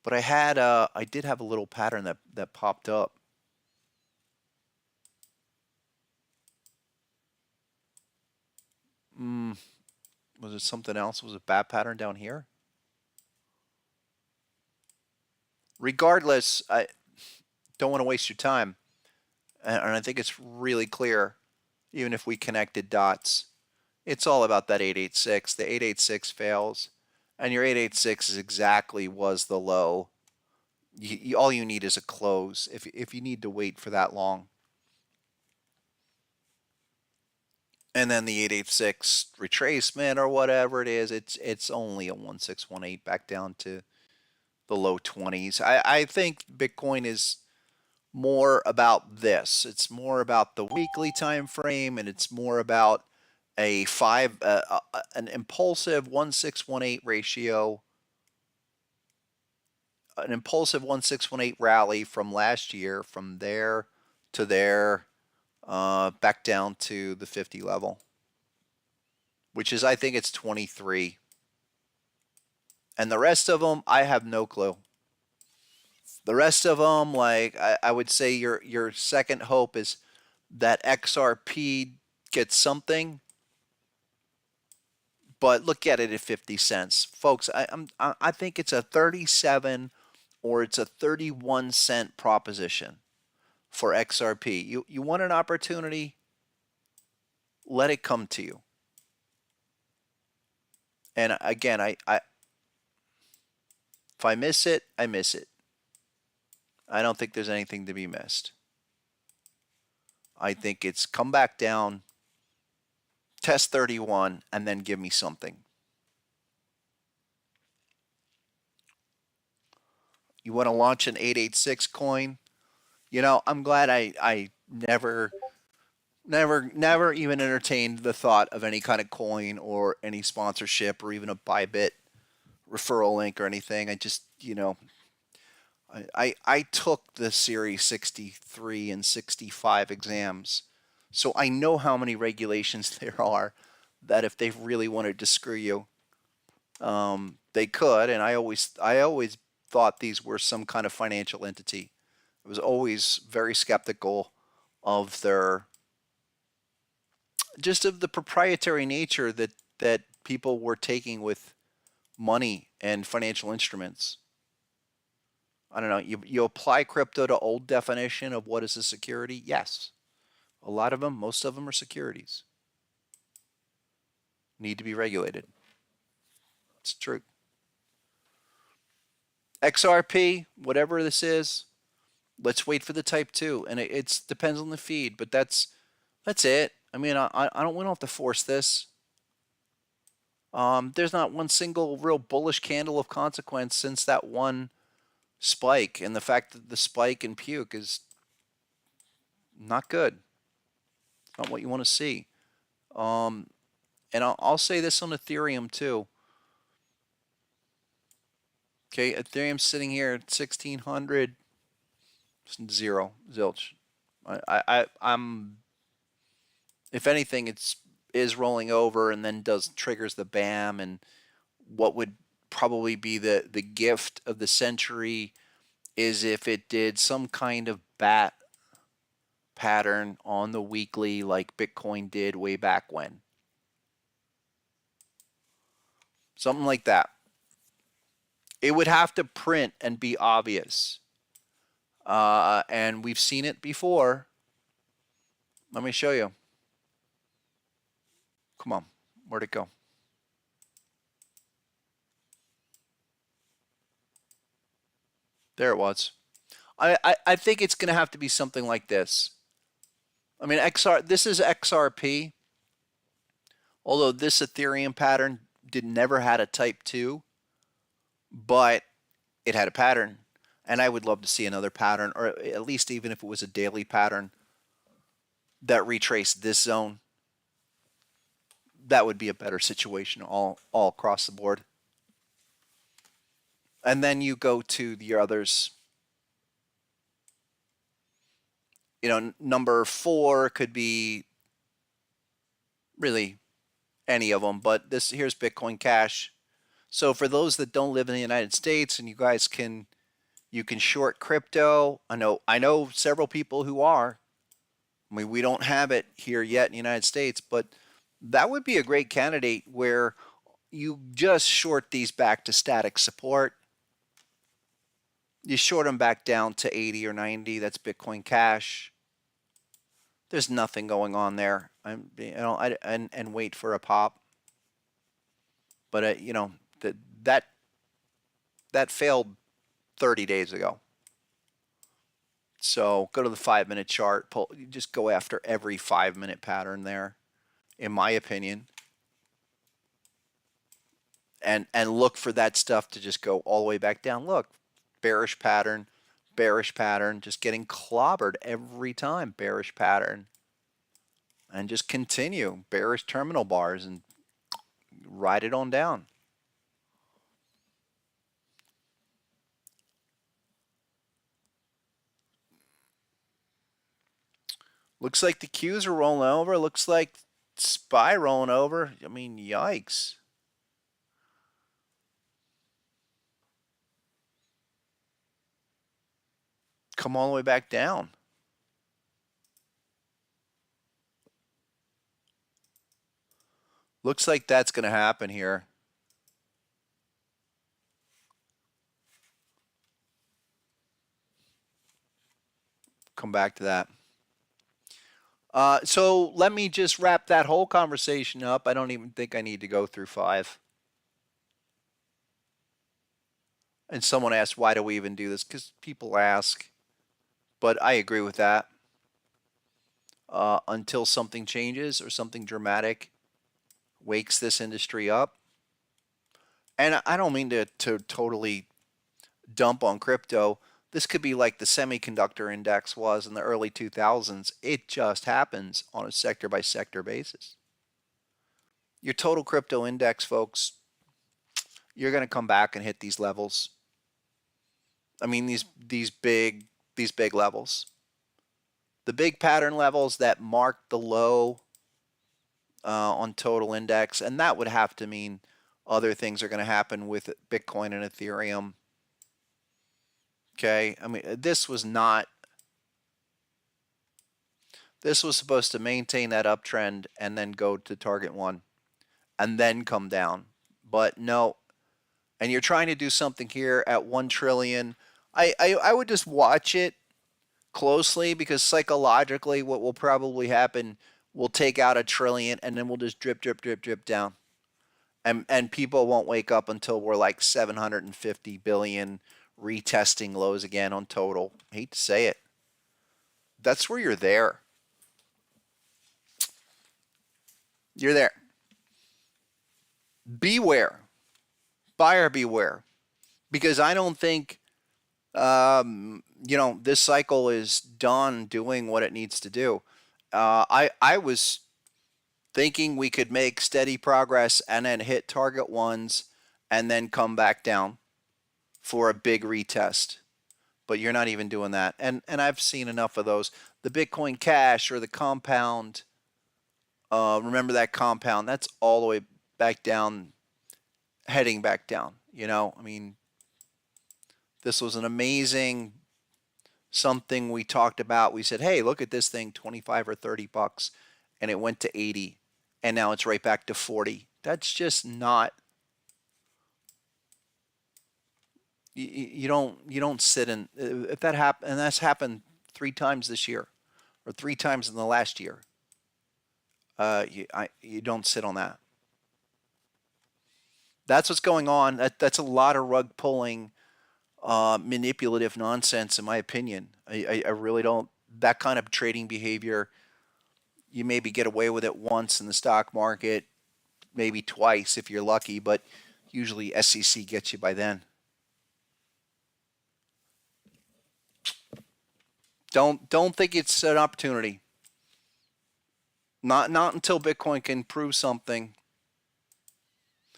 But I did have a little pattern that popped up. Was it something else? Was it bat pattern down here? Regardless, I don't want to waste your time. And I think it's really clear, even if we connected dots, it's all about that 886. The 886 fails, and your 886 is exactly was the low. All you need is a close if you need to wait for that long. And then the 886 retracement or whatever it is, it's only a 1618 back down to the low 20s. I think Bitcoin is more about this. It's more about the weekly time frame, and it's more about an impulsive 1618 ratio, an impulsive 1618 rally from last year, from there to there, back down to the 50 level, which is, I think it's 23. And the rest of them, I have no clue. The rest of them, like I would say, your second hope is that XRP gets something, but look at it at 50 cents, folks. I think it's a 37 or it's a 31 cent proposition for XRP. You want an opportunity? Let it come to you. And again, if I miss it, I miss it. I don't think there's anything to be missed. I think it's come back down, test 31, and then give me something. You want to launch an 886 coin? You know, I'm glad I never even entertained the thought of any kind of coin or any sponsorship or even a Bybit referral link or anything. I just, I took the Series 63 and 65 exams, so I know how many regulations there are that if they really wanted to screw you, they could. And I always thought these were some kind of financial entity. I was always very skeptical of their just of the proprietary nature that people were taking with money and financial instruments. I don't know. You apply crypto to old definition of what is a security? Yes. A lot of them, most of them are securities. Need to be regulated. It's true. XRP, whatever this is, let's wait for the type 2. And it depends on the feed, but that's it. I mean, we don't have to force this. There's not one single real bullish candle of consequence since that one spike, and the fact that the spike in puke is not good. It's not what you want to see. And I'll say this on Ethereum too. Okay, Ethereum's sitting here at 1600, zero, zilch. I'm if anything, is rolling over and then triggers the BAM, and what would probably be the gift of the century is if it did some kind of bat pattern on the weekly like Bitcoin did way back when. Something like that. It would have to print and be obvious. And we've seen it before. Let me show you. Come on. Where'd it go? There it was. I think it's going to have to be something like this. I mean, this is XRP. Although this Ethereum pattern never had a type 2, but it had a pattern. And I would love to see another pattern, or at least even if it was a daily pattern that retraced this zone. That would be a better situation all across the board. And then you go to the others. You know, number 4 could be really any of them, but here's Bitcoin Cash. So for those that don't live in the United States, and you guys can short crypto. I know several people who are. I mean, we don't have it here yet in the United States, but that would be a great candidate where you just short these back to static support. You short them back down to 80 or 90. That's Bitcoin Cash. There's nothing going on there. And wait for a pop. But that failed 30 days ago. So go to the 5-minute chart. Just go after every 5-minute pattern there, in my opinion. And look for that stuff to just go all the way back down. Look, bearish pattern, just getting clobbered every time, bearish pattern. And just continue, bearish terminal bars, and ride it on down. Looks like the Qs are rolling over. Looks like SPY rolling over. I mean, yikes. Come all the way back down. Looks like that's going to happen here. Come back to that. So let me just wrap that whole conversation up. I don't even think I need to go through 5. And someone asked, why do we even do this? Because people ask. But I agree with that. Until something changes or something dramatic wakes this industry up. And I don't mean to totally dump on crypto. This could be like the semiconductor index was in the early 2000s. It just happens on a sector by sector basis. Your total crypto index, folks, you're going to come back and hit these levels. I mean, these big levels. The big pattern levels that mark the low on total index, and that would have to mean other things are going to happen with Bitcoin and Ethereum. Okay, I mean, this was not This was supposed to maintain that uptrend and then go to target one and then come down. But no. And you're trying to do something here at 1 trillion. I would just watch it closely because psychologically what will probably happen, we'll take out 1 trillion and then we'll just drip, drip, drip, drip down. And people won't wake up until we're like 750 billion retesting lows again on total. Hate to say it. That's where you're there. You're there. Beware. Buyer beware. Because I don't think, this cycle is done doing what it needs to do. I was thinking we could make steady progress and then hit target ones and then come back down for a big retest. But you're not even doing that. And I've seen enough of those. The Bitcoin Cash or the compound, remember that compound, that's all the way back down, heading back down. I mean, this was an amazing something we talked about. We said, hey, look at this thing, 25 or 30 bucks, and it went to 80, and now it's right back to 40. That's just not. You don't sit in if that happen, and that's happened 3 times this year, or 3 times in the last year. You don't sit on that. That's what's going on. That's a lot of rug pulling, manipulative nonsense, in my opinion. I really don't. That kind of trading behavior, you maybe get away with it once in the stock market, maybe twice if you're lucky, but usually SEC gets you by then. Don't think it's an opportunity. Not until Bitcoin can prove something.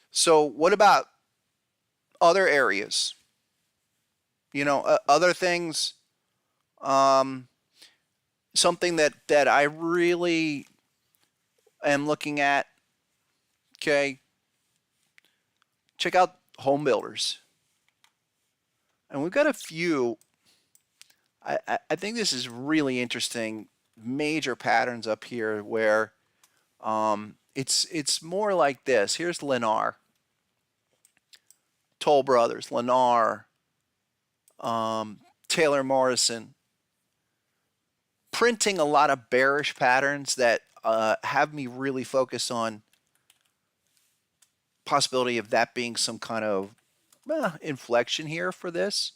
So what about other areas? Other things. Something that I really am looking at. Okay. Check out home builders. And we've got a few. I think this is really interesting. Major patterns up here where it's more like this. Here's Lennar, Toll Brothers, Lennar, Taylor Morrison, printing a lot of bearish patterns that have me really focus on possibility of that being some kind of inflection here for this.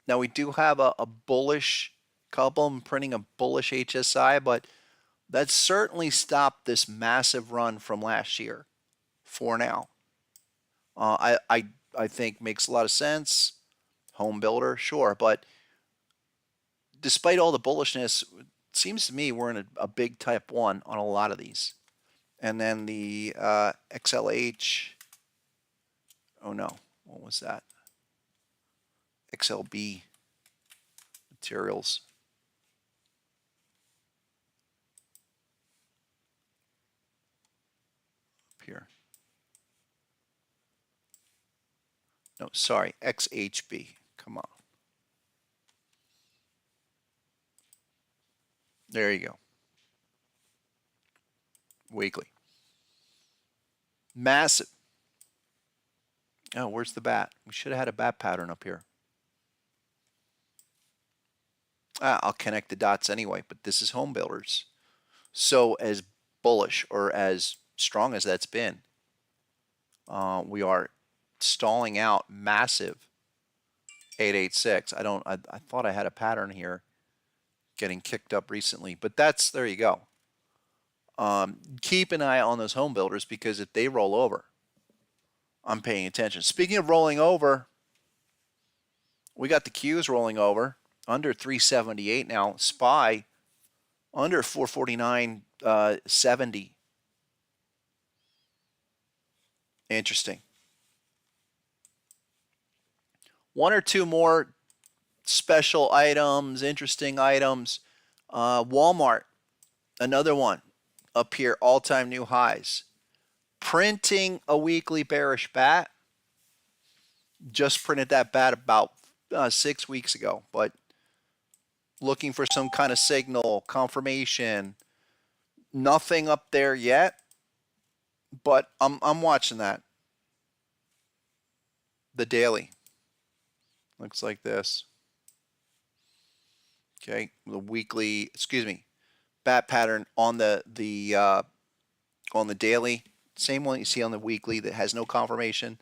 Now we do have a bullish couple. I'm printing a bullish HSI, but that certainly stopped this massive run from last year for now. I think makes a lot of sense. Home builder, sure, but despite all the bullishness, it seems to me we're in a big type 1 on a lot of these. And then the XLH, oh no, what was that? XLB materials. Up here. No, sorry, XHB. Come on. There you go. Weekly. Massive. Oh, where's the bat? We should have had a bat pattern up here. I'll connect the dots anyway, but this is home builders. So as bullish or as strong as that's been, we are stalling out massive 886. I thought I had a pattern here getting kicked up recently, but there you go. Keep an eye on those home builders because if they roll over, I'm paying attention. Speaking of rolling over, we got the Qs rolling over under 378 now. SPY under 449.70. Interesting. One or two more special items, interesting items. Walmart, another one up here, all-time new highs. Printing a weekly bearish bat. Just printed that bat about 6 weeks ago, but looking for some kind of signal, confirmation. Nothing up there yet, but I'm watching that. The daily looks like this. Okay, the weekly, excuse me, bat pattern on the daily, same one you see on the weekly that has no confirmation.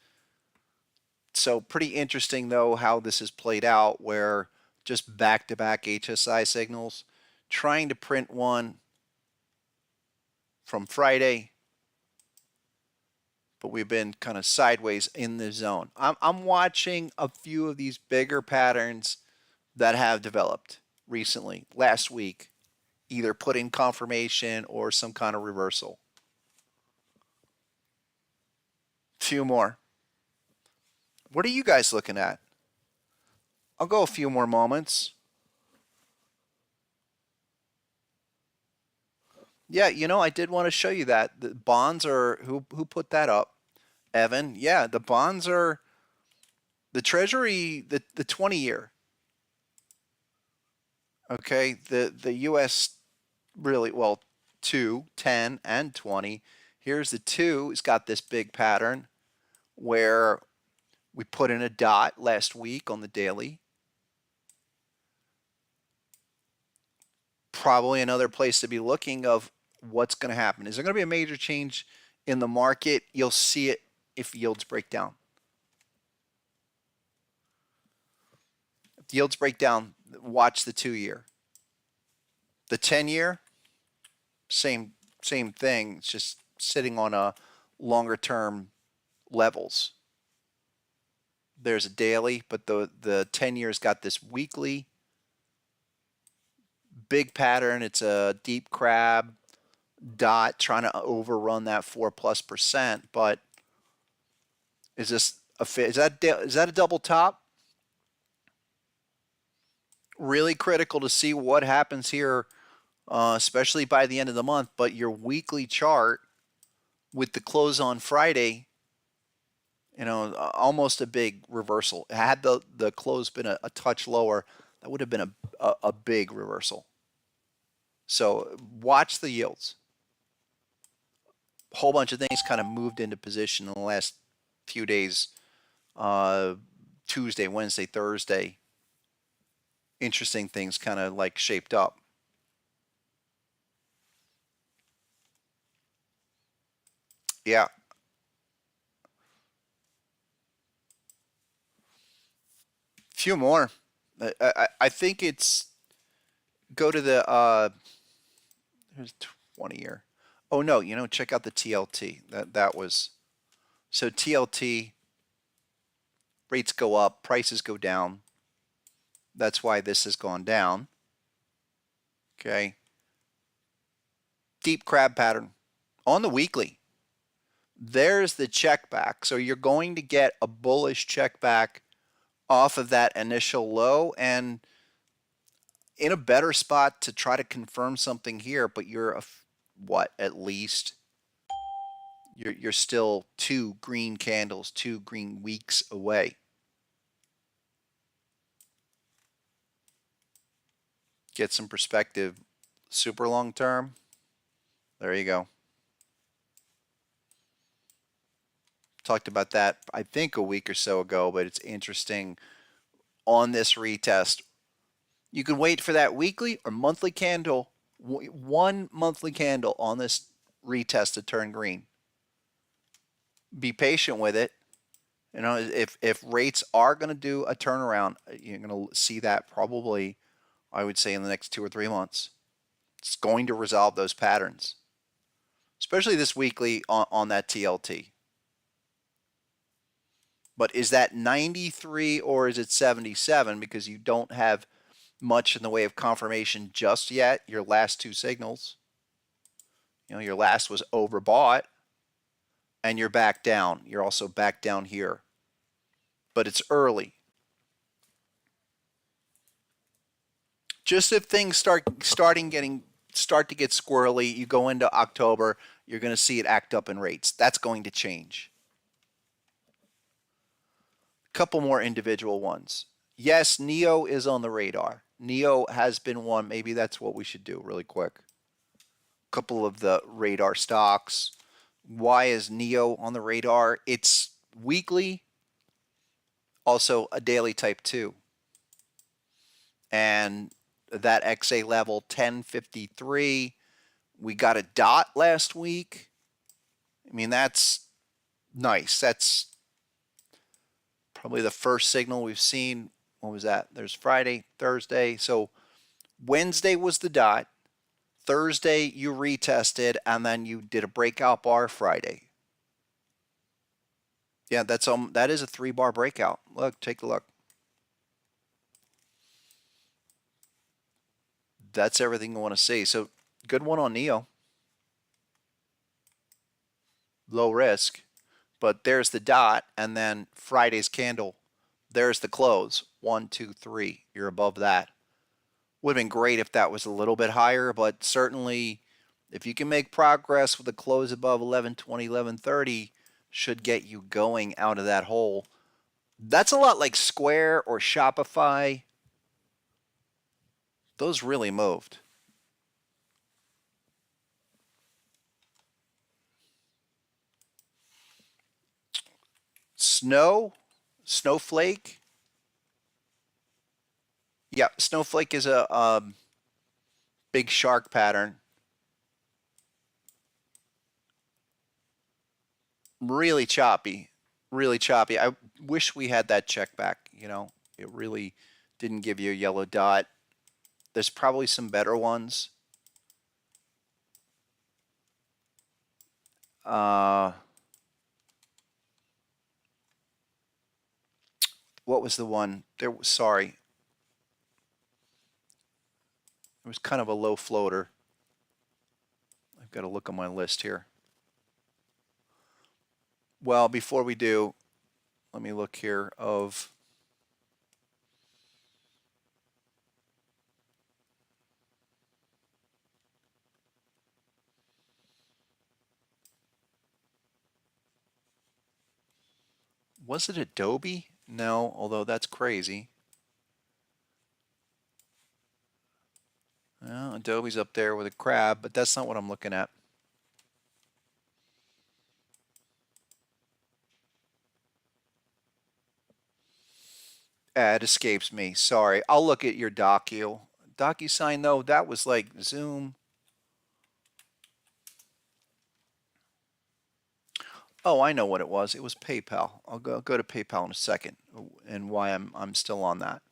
So pretty interesting though how this is played out, where just back-to-back HSI signals, trying to print one from Friday, but we've been kind of sideways in the zone. I'm watching a few of these bigger patterns that have developed recently, last week, either put in confirmation or some kind of reversal. Few more. What are you guys looking at? I'll go a few more moments. Yeah, I did want to show you that. The bonds are, who put that up? Evan. Yeah, the bonds are, the Treasury, the 20-year. Okay, the US really, well, 2, 10, and 20. Here's the 2. It's got this big pattern where we put in a dot last week on the daily. Probably another place to be looking of what's going to happen. Is there going to be a major change in the market? You'll see it if yields break down. If the yields break down, watch the 2-year. The 10-year, same thing. It's just sitting on a longer term levels. There's a daily, but the 10-year's got this weekly big pattern. It's a deep crab dot trying to overrun that 4+%. But is this a fit? Is that a double top? Really critical to see what happens here, especially by the end of the month. But your weekly chart with the close on Friday, almost a big reversal. Had the close been a touch lower, that would have been a big reversal. So watch the yields. A whole bunch of things kind of moved into position in the last few days. Tuesday, Wednesday, Thursday. Interesting things kind of like shaped up. Yeah. Few more. I think it's, go to the here's 20-year. Oh no, check out the TLT. That was, so TLT, rates go up, prices go down. That's why this has gone down. Okay. Deep crab pattern on the weekly. There's the check back. So you're going to get a bullish check back off of that initial low and in a better spot to try to confirm something here, but you're at least you're still 2 green candles, 2 green weeks away. Get some perspective. Super long term. There you go. Talked about that, I think, a week or so ago, but it's interesting on this retest. You can wait for that weekly or monthly candle, one monthly candle on this retest to turn green. Be patient with it. If rates are going to do a turnaround, you're going to see that probably, I would say, in the next 2 or 3 months. It's going to resolve those patterns, especially this weekly on that TLT. But is that 93 or is it 77? Because you don't have much in the way of confirmation just yet. Your last 2 signals, your last was overbought and you're back down. You're also back down here, but it's early. Just if things start to get squirrely, you go into October, you're going to see it act up in rates. That's going to change. Couple more individual ones. Yes, NEO is on the radar. Neo has been one. Maybe that's what we should do really quick. Couple of the radar stocks. Why is Neo on the radar? It's weekly, also a daily type 2. And that XA level 1053, we got a dot last week. I mean, that's nice. That's probably the first signal we've seen. What was that? There's Friday, Thursday. So Wednesday was the dot. Thursday you retested, and then you did a breakout bar Friday. Yeah, that is a 3-bar breakout. Look, take a look. That's everything you want to see. So good one on Neo. Low risk. But there's the dot, and then Friday's candle. There's the close. 1, 2, 3. You're above that. Would have been great if that was a little bit higher, but certainly if you can make progress with a close above 1120, 1130, should get you going out of that hole. That's a lot like Square or Shopify. Those really moved. Snowflake. Yeah, Snowflake is a big shark pattern. Really choppy. Really choppy. I wish we had that check back. It really didn't give you a yellow dot. There's probably some better ones. What was the one? Sorry. It was kind of a low floater. I've got to look on my list here. Well, before we do, let me look here of was it Adobe? No, although that's crazy. Well, Adobe's up there with a crab, but that's not what I'm looking at. It escapes me. Sorry. I'll look at your DocuSign, though, that was like Zoom. Oh, I know what it was. It was PayPal. I'll go to PayPal in a second and why I'm still on that.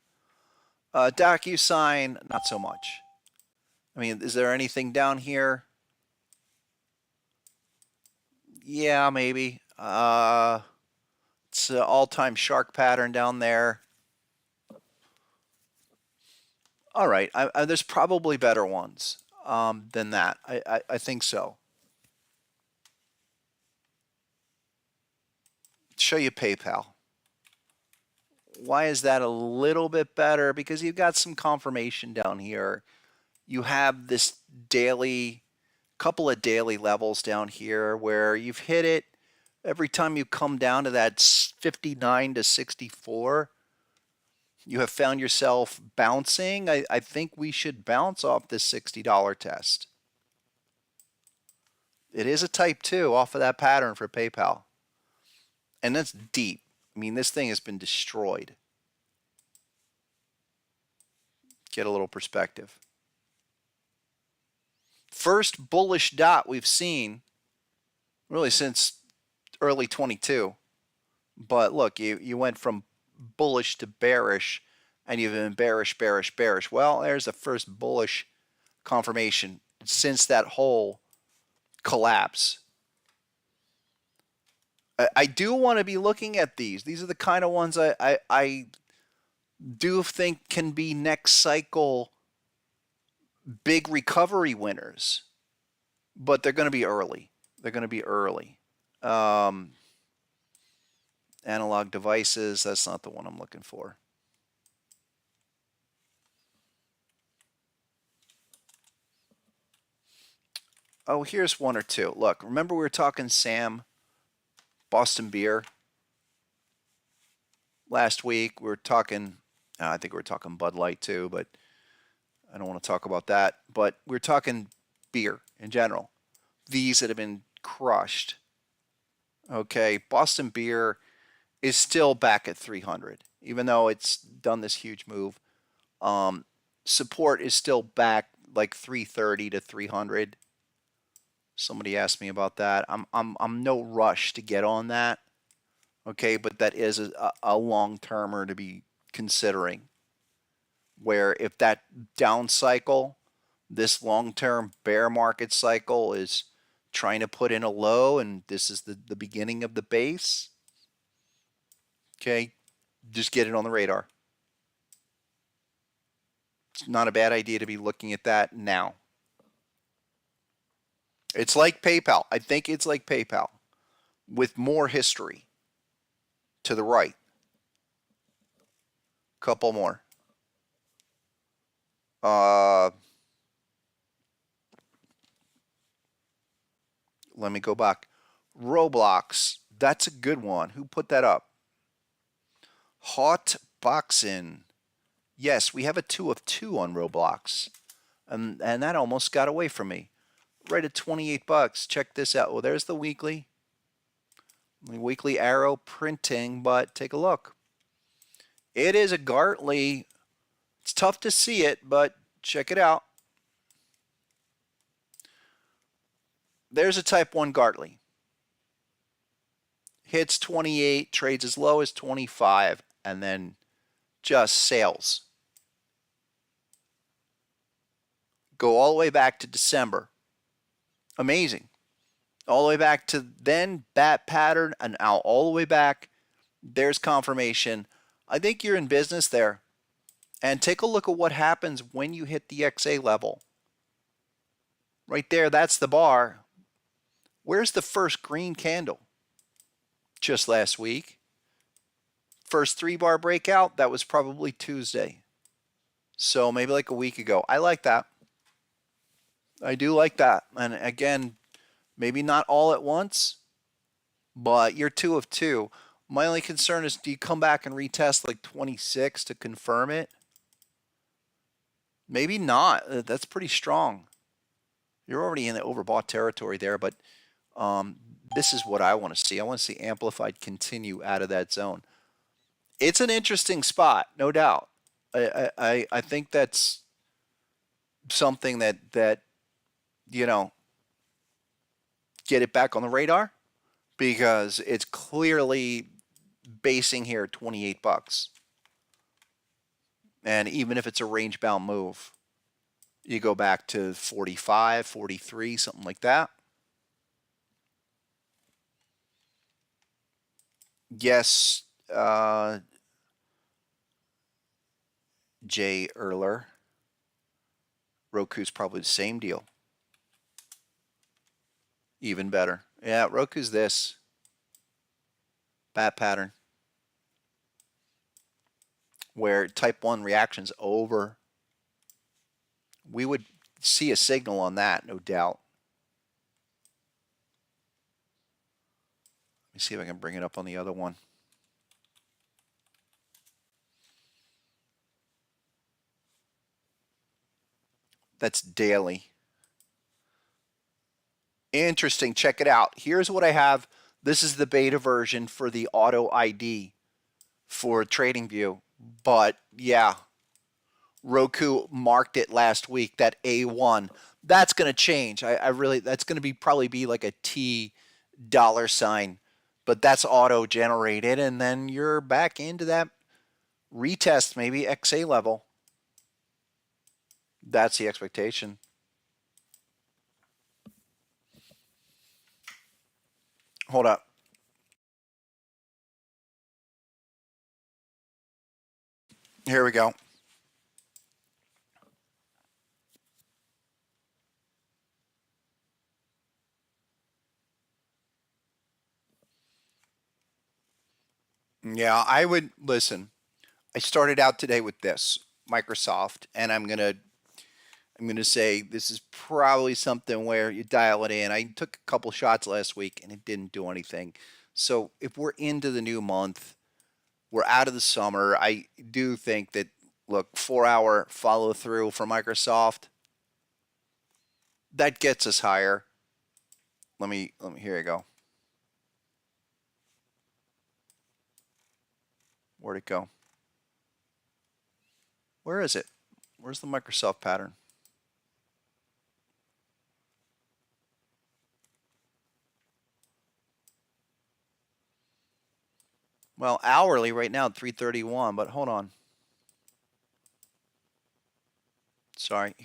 DocuSign, not so much. I mean, is there anything down here? Yeah, maybe. It's an all-time shark pattern down there. All right, there's probably better ones than that. I think so. Show you PayPal. Why is that a little bit better? Because you've got some confirmation down here. You have this couple of daily levels down here where you've hit it every time you come down to that 59 to 64. You have found yourself bouncing. I think we should bounce off this $60 test. It is a type 2 off of that pattern for PayPal. And that's deep. I mean, this thing has been destroyed. Get a little perspective. First bullish dot we've seen really since early 22. But look, you went from bullish to bearish, and you've been bearish, bearish, bearish. Well, there's the first bullish confirmation since that whole collapse. I do want to be looking at these. These are the kind of ones I do think can be next cycle big recovery winners, but they're going to be early. They're going to be early. Analog devices, that's not the one I'm looking for. Oh, here's one or two. Look, remember we were talking Sam, Boston Beer last week? We were talking, I think we were talking Bud Light too, but I don't want to talk about that, but we're talking beer in general. These that have been crushed. Okay, Boston Beer is still back at 300, even though it's done this huge move. Um, Support is still back like 330 to 300. Somebody asked me about that. I'm no rush to get on that. Okay, but that is a long termer to be considering. Where if that down cycle, this long term bear market cycle is trying to put in a low, and this is the beginning of the base, okay, just get it on the radar. It's not a bad idea to be looking at that now. It's like PayPal. I think it's like PayPal with more history to the right. Couple more. Let me go back. Roblox. That's a good one. Who put that up? Hot Boxin. Yes, we have a 2 of 2 on Roblox. And that almost got away from me. Right at 28 bucks. Check this out. Well, there's the weekly. The weekly arrow printing, but take a look. It is a Gartley. It's tough to see it, but check it out. There's a type 1 Gartley. Hits 28, trades as low as 25, and then just sails. Go all the way back to December. Amazing. All the way back to then, bat pattern, and now all the way back. There's confirmation. I think you're in business there. And take a look at what happens when you hit the XA level. Right there, that's the bar. Where's the first green candle? Just last week. First 3-bar breakout, that was probably Tuesday. So maybe like a week ago. I like that. I do like that. And again, maybe not all at once, but you're 2 of 2. My only concern is, do you come back and retest like 26 to confirm it? Maybe not. That's pretty strong. You're already in the overbought territory there, but this is what I want to see. I want to see amplified continue out of that zone. It's an interesting spot, no doubt. I think that's something that you know, get it back on the radar, because it's clearly basing here at 28 bucks. And even if it's a range bound move, you go back to 45, 43, something like that. Yes, Jay Erler. Roku's probably the same deal. Even better. Yeah, Roku's this. Bat pattern. Where type 1 reaction's over. We would see a signal on that, no doubt. Let me see if I can bring it up on the other one. That's daily. Interesting. Check it out. Here's what I have. This is the beta version for the auto ID for TradingView. But yeah, Roku marked it last week, that A1. That's going to change. I really, that's going to be probably be like a T $sign, but that's auto generated. And then you're back into that retest, maybe XA level. That's the expectation. Hold up. Here we go. Yeah, I would listen. I started out today with this Microsoft, and I'm gonna say this is probably something where you dial it in. I took a couple shots last week and it didn't do anything. So if we're into the new month, we're out of the summer. I do think that Look, 4-hour follow through for Microsoft. That gets us higher. Here you go. Where'd it go? Where is it? Where's the Microsoft pattern? Well, hourly right now, 331, but hold on. Sorry,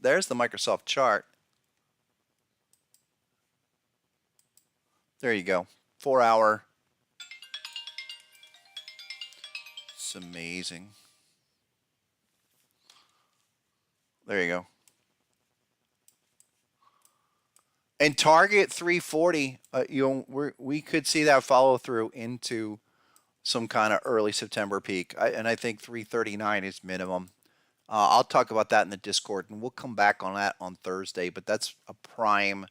there's the Microsoft chart. There you go. 4-hour. It's amazing. There you go. And target 340, we could see that follow through into some kind of early September peak. And I think 339 is minimum. I'll talk about that in the Discord, and we'll come back on that on Thursday. But that's a prime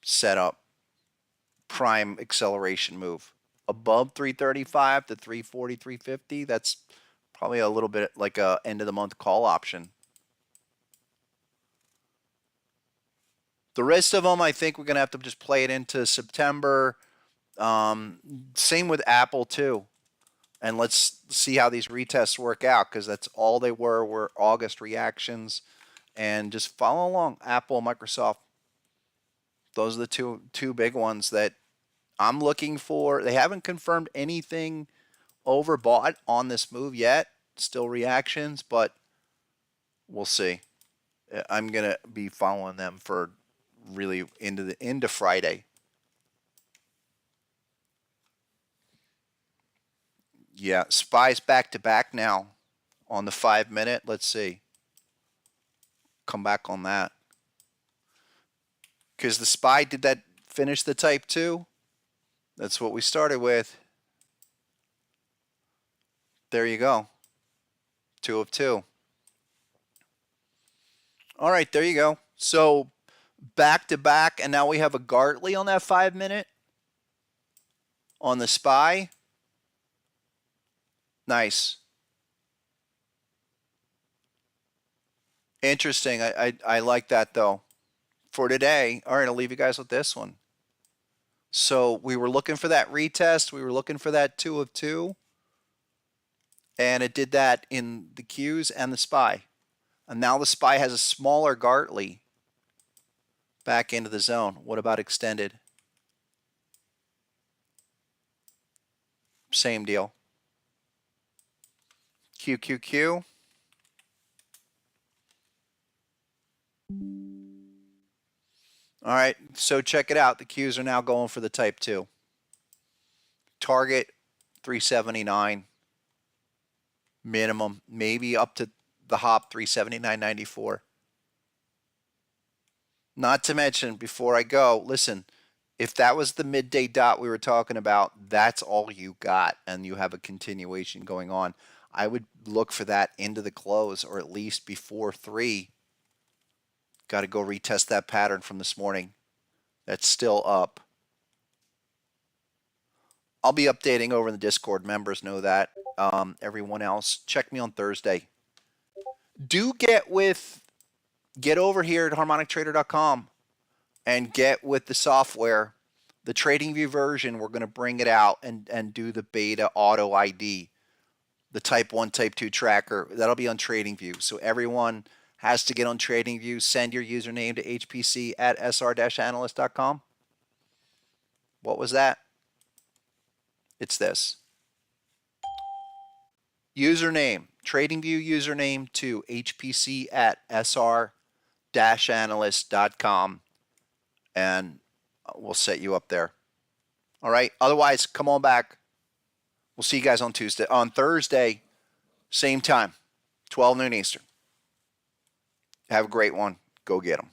setup, prime acceleration move. Above 335 to 340, 350, that's probably a little bit like a end of the month call option. The rest of them, I think we're going to have to just play it into September. Same with Apple, too. And let's see how these retests work out, because that's all they were August reactions. And just follow along. Apple, Microsoft. Those are the two big ones that I'm looking for. They haven't confirmed anything overbought on this move yet. Still reactions, but we'll see. I'm going to be following them for really into Friday. Yeah, SPY's back to back now on the 5-minute. Let's see. Come back on that. Because the SPY did that finish the type 2. That's what we started with. There you go. 2 of 2. All right, there you go. So back to back, and now we have a Gartley on that 5-minute on the SPY. Nice. Interesting. I like that, though. For today, all right, I'll leave you guys with this one. So we were looking for that retest. We were looking for that 2 of 2. And it did that in the Qs and the SPY. And now the SPY has a smaller Gartley back into the zone. What about extended? Same deal. QQQ. All right, so check it out. The Qs are now going for the type 2. Target 379 minimum, maybe up to the hop 379.94. Not to mention, before I go, listen, if that was the midday dot we were talking about, that's all you got, and you have a continuation going on. I would look for that into the close, or at least before 3. Got to go retest that pattern from this morning. That's still up. I'll be updating over in the Discord. Members know that. Everyone else, check me on Thursday. Do get over here at harmonictrader.com and get with the software. The TradingView version, we're going to bring it out and do the beta auto ID, the type 1, type 2 tracker. That'll be on TradingView. So everyone has to get on TradingView. Send your username to hpc@sr-analyst.com. What was that? It's this. Username, TradingView username to hpc@sr-analyst.com, and we'll set you up there. All right. Otherwise, come on back. We'll see you guys on Thursday, same time, 12 noon Eastern. Have a great one. Go get them.